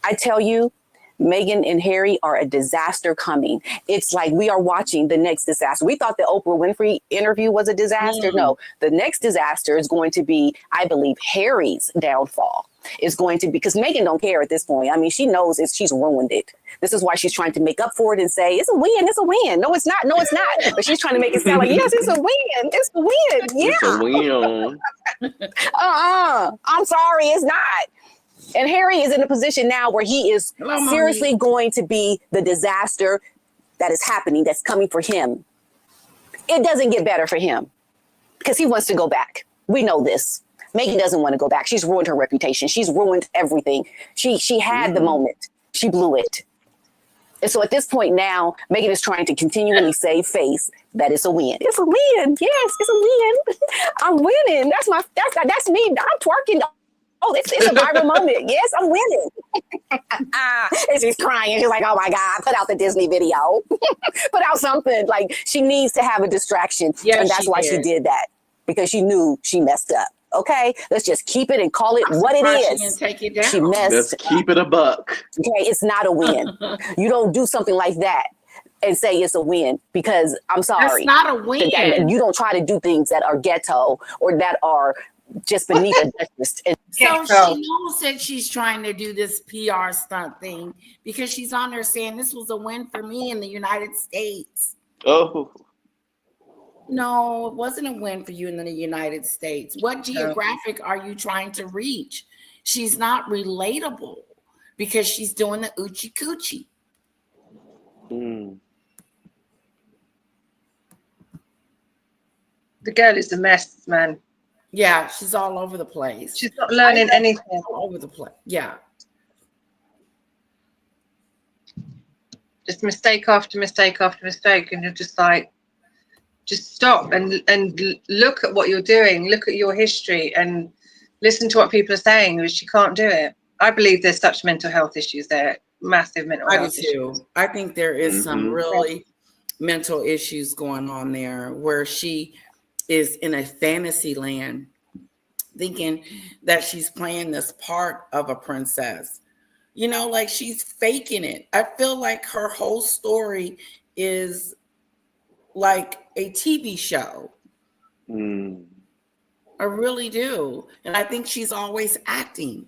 I tell you, Meghan and Harry are a disaster coming. It's like we are watching the next disaster. We thought the Oprah Winfrey interview was a disaster. No, the next disaster is going to be, I believe, Harry's downfall. Is going to be, because Meghan don't care at this point. I mean, she knows she's ruined it. This is why she's trying to make up for it and say, it's a win, it's a win. No, it's not. No, it's not. But she's trying to make it sound like, yes, it's a win. It's a win. Yeah. It's a win. I'm sorry, it's not. And Harry is in a position now where he is seriously going to be the disaster that is happening, that's coming for him. It doesn't get better for him because he wants to go back. We know this. Meghan doesn't want to go back. She's ruined her reputation. She's ruined everything. She had the moment. She blew it. And so at this point now, Meghan is trying to continually save face that it's a win. It's a win. Yes, it's a win. I'm winning. That's me. I'm twerking. Oh, it's a viral moment. Yes, I'm winning. And she's crying. She's like, oh my God, put out the Disney video. Put out something. Like, she needs to have a distraction. Yes, and that's why she did that, because she knew she messed up. Okay, let's just keep it and call it what it is. Take it down. She messed. Let's keep it a buck. Okay, it's not a win. You don't do something like that and say it's a win, because I'm sorry. That's not a win. You don't try to do things that are ghetto or that are just beneath a duchess. So she knows that she's trying to do this PR stunt thing because she's on there saying this was a win for me in the United States. Oh. No, it wasn't a win for you in the United States. What geographic are you trying to reach? She's not relatable because she's doing the oochie coochie. The girl is a mess, man. Yeah, she's all over the place. She's not learning anything. All over the place. Yeah. Just mistake after mistake after mistake, and you're just like, just stop and look at what you're doing. Look at your history and listen to what people are saying. Because she can't do it. I believe there's such mental health issues there, massive mental health issues. I think there is some really mental issues going on there where she is in a fantasy land thinking that she's playing this part of a princess. You know, like she's faking it. I feel like her whole story is like a TV show. I really do. And I think she's always acting.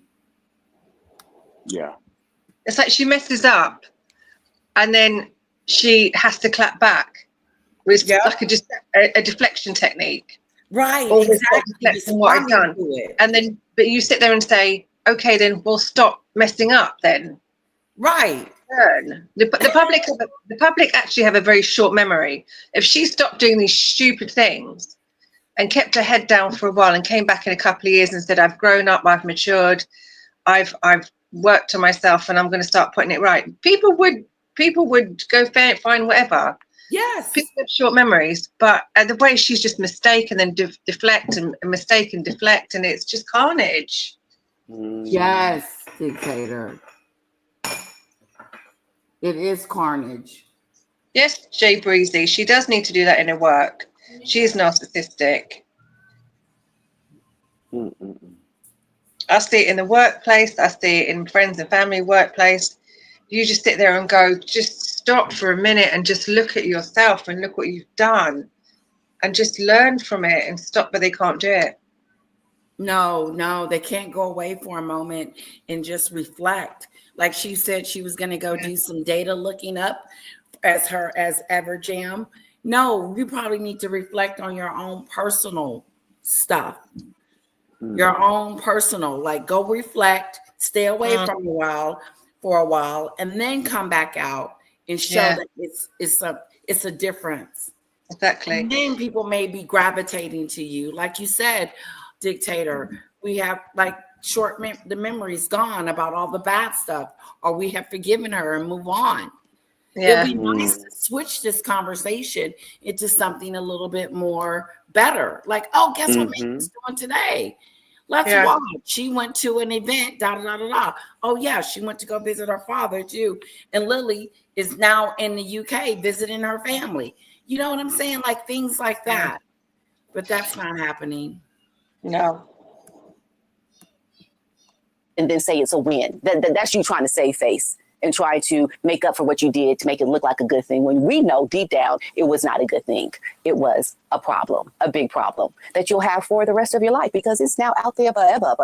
Yeah. It's like she messes up and then she has to clap back with like a deflection technique. Right. Always exactly. deflecting what I've done. And then, but you sit there and say, okay, then we'll stop messing up then. Right. The public actually have a very short memory. If she stopped doing these stupid things and kept her head down for a while and came back in a couple of years and said, I've grown up, I've matured, I've worked on myself and I'm going to start putting it right. People would go find whatever. Yes. People have short memories, but the way she's just mistake and then deflect and mistake and deflect, and it's just carnage. Yes, dictator. It is carnage. Yes, Jay Breezy. She does need to do that in her work. She is narcissistic. I see it in the workplace. I see it in friends and family workplace. You just sit there and go, just stop for a minute and just look at yourself and look what you've done and just learn from it and stop, but they can't do it. No, they can't go away for a moment and just reflect. Like she said, she was going to go do some data looking up as Everjam. No, you probably need to reflect on your own personal stuff. Your own personal, like go reflect, stay away from for a while, and then come back out and show that it's a difference. Exactly. And then people may be gravitating to you. Like you said, dictator, we have like the memory's gone about all the bad stuff, or we have forgiven her and move on. It'd be nice to switch this conversation into something a little bit more better. Like, oh, guess what Meghan's doing today? Let's watch. She went to an event, Oh, yeah, she went to go visit her father, too. And Lily is now in the UK visiting her family. You know what I'm saying? Like things like that. But that's not happening. No. And then say it's a win. That's you trying to save face and try to make up for what you did to make it look like a good thing, when we know deep down it was not a good thing. It was a problem, a big problem that you'll have for the rest of your life, because it's now out there forever.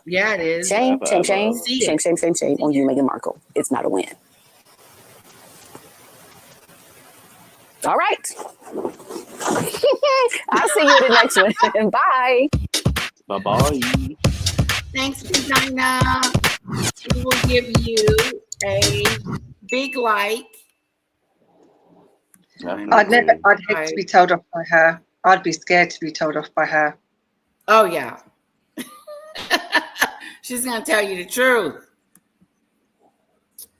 Yeah, it is. Shame on you, Meghan Markle. It's not a win. All right. I'll see you in the next one. Bye. Bye-bye. Thanks, PDina. We will give you a big like. I'd hate to be told off by her. I'd be scared to be told off by her. Oh, yeah. She's going to tell you the truth.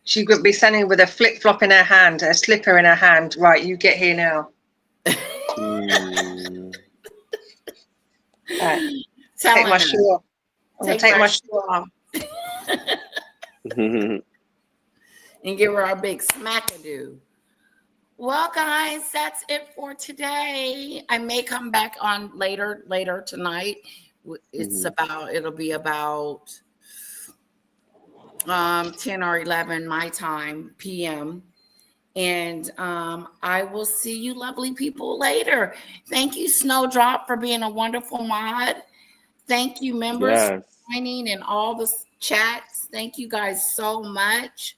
She would be standing with a flip-flop in her hand, a slipper in her hand. Right, you get here now. Right. Take my shoe off. I'm going to take my shoe off. And give her a big smackadoo. Well, guys, that's it for today. I may come back on later tonight. It'll be about 10 or 11 my time PM. And I will see you lovely people later. Thank you, Snowdrop, for being a wonderful mod. Thank you, members, Yes. for joining in all the chats. Thank you guys so much.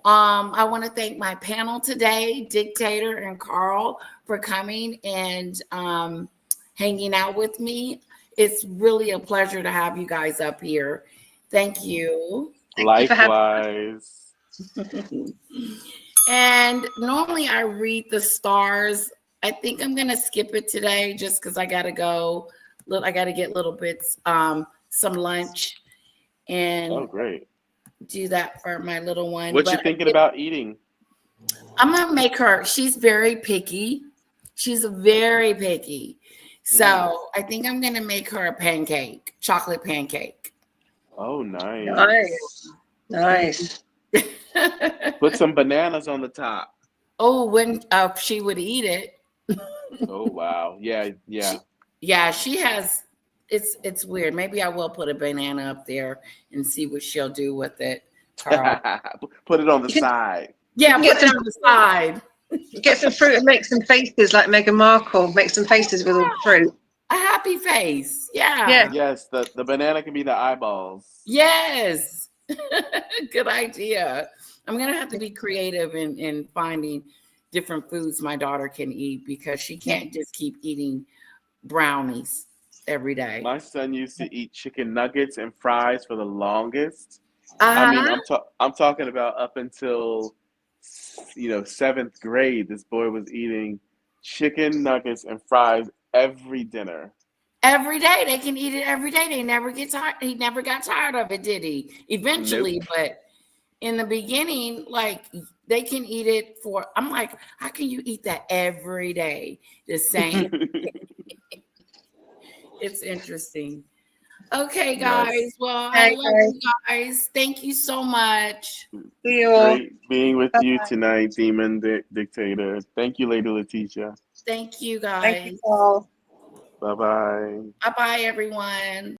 I want to thank my panel today, Dictator and Carl, for coming and hanging out with me. It's really a pleasure to have you guys up here. Thank you. Likewise. And normally I read the stars. I think I'm gonna skip it today just because I gotta go. I gotta get little bits, some lunch, and great. do that for my little one. What you thinking about eating? I'm gonna make her. She's very picky. She's very picky. So I think I'm gonna make her a pancake, chocolate pancake. Oh, nice. Nice. Put some bananas on the top. Oh, when she would eat it. Oh, wow. Yeah. She has. It's weird. Maybe I will put a banana up there and see what she'll do with it. Carl. Put it on the side. Yeah, put it on the side. Get some fruit and make some faces like Meghan Markle. Make some faces with all the fruit. A happy face. Yeah. Yeah. Yes, the banana can be the eyeballs. Yes. Good idea. I'm going to have to be creative in finding different foods my daughter can eat because she can't just keep eating brownies every day. My son used to eat chicken nuggets and fries for the longest. Uh-huh. I mean, I'm talking about up until 7th grade. This boy was eating chicken nuggets and fries every dinner. Every day. They can eat it every day. They never get tired. He never got tired of it, did he? Eventually, but in the beginning, like they can eat it for, I'm like, how can you eat that every day? The same. It's interesting. Okay, guys. Yes. Well, I love you guys. Thank you so much. See you all. Great being with you tonight, Demon Dictator. Thank you, Lady Letitia. Thank you, guys. Thank you all. Bye-bye. Bye-bye, everyone.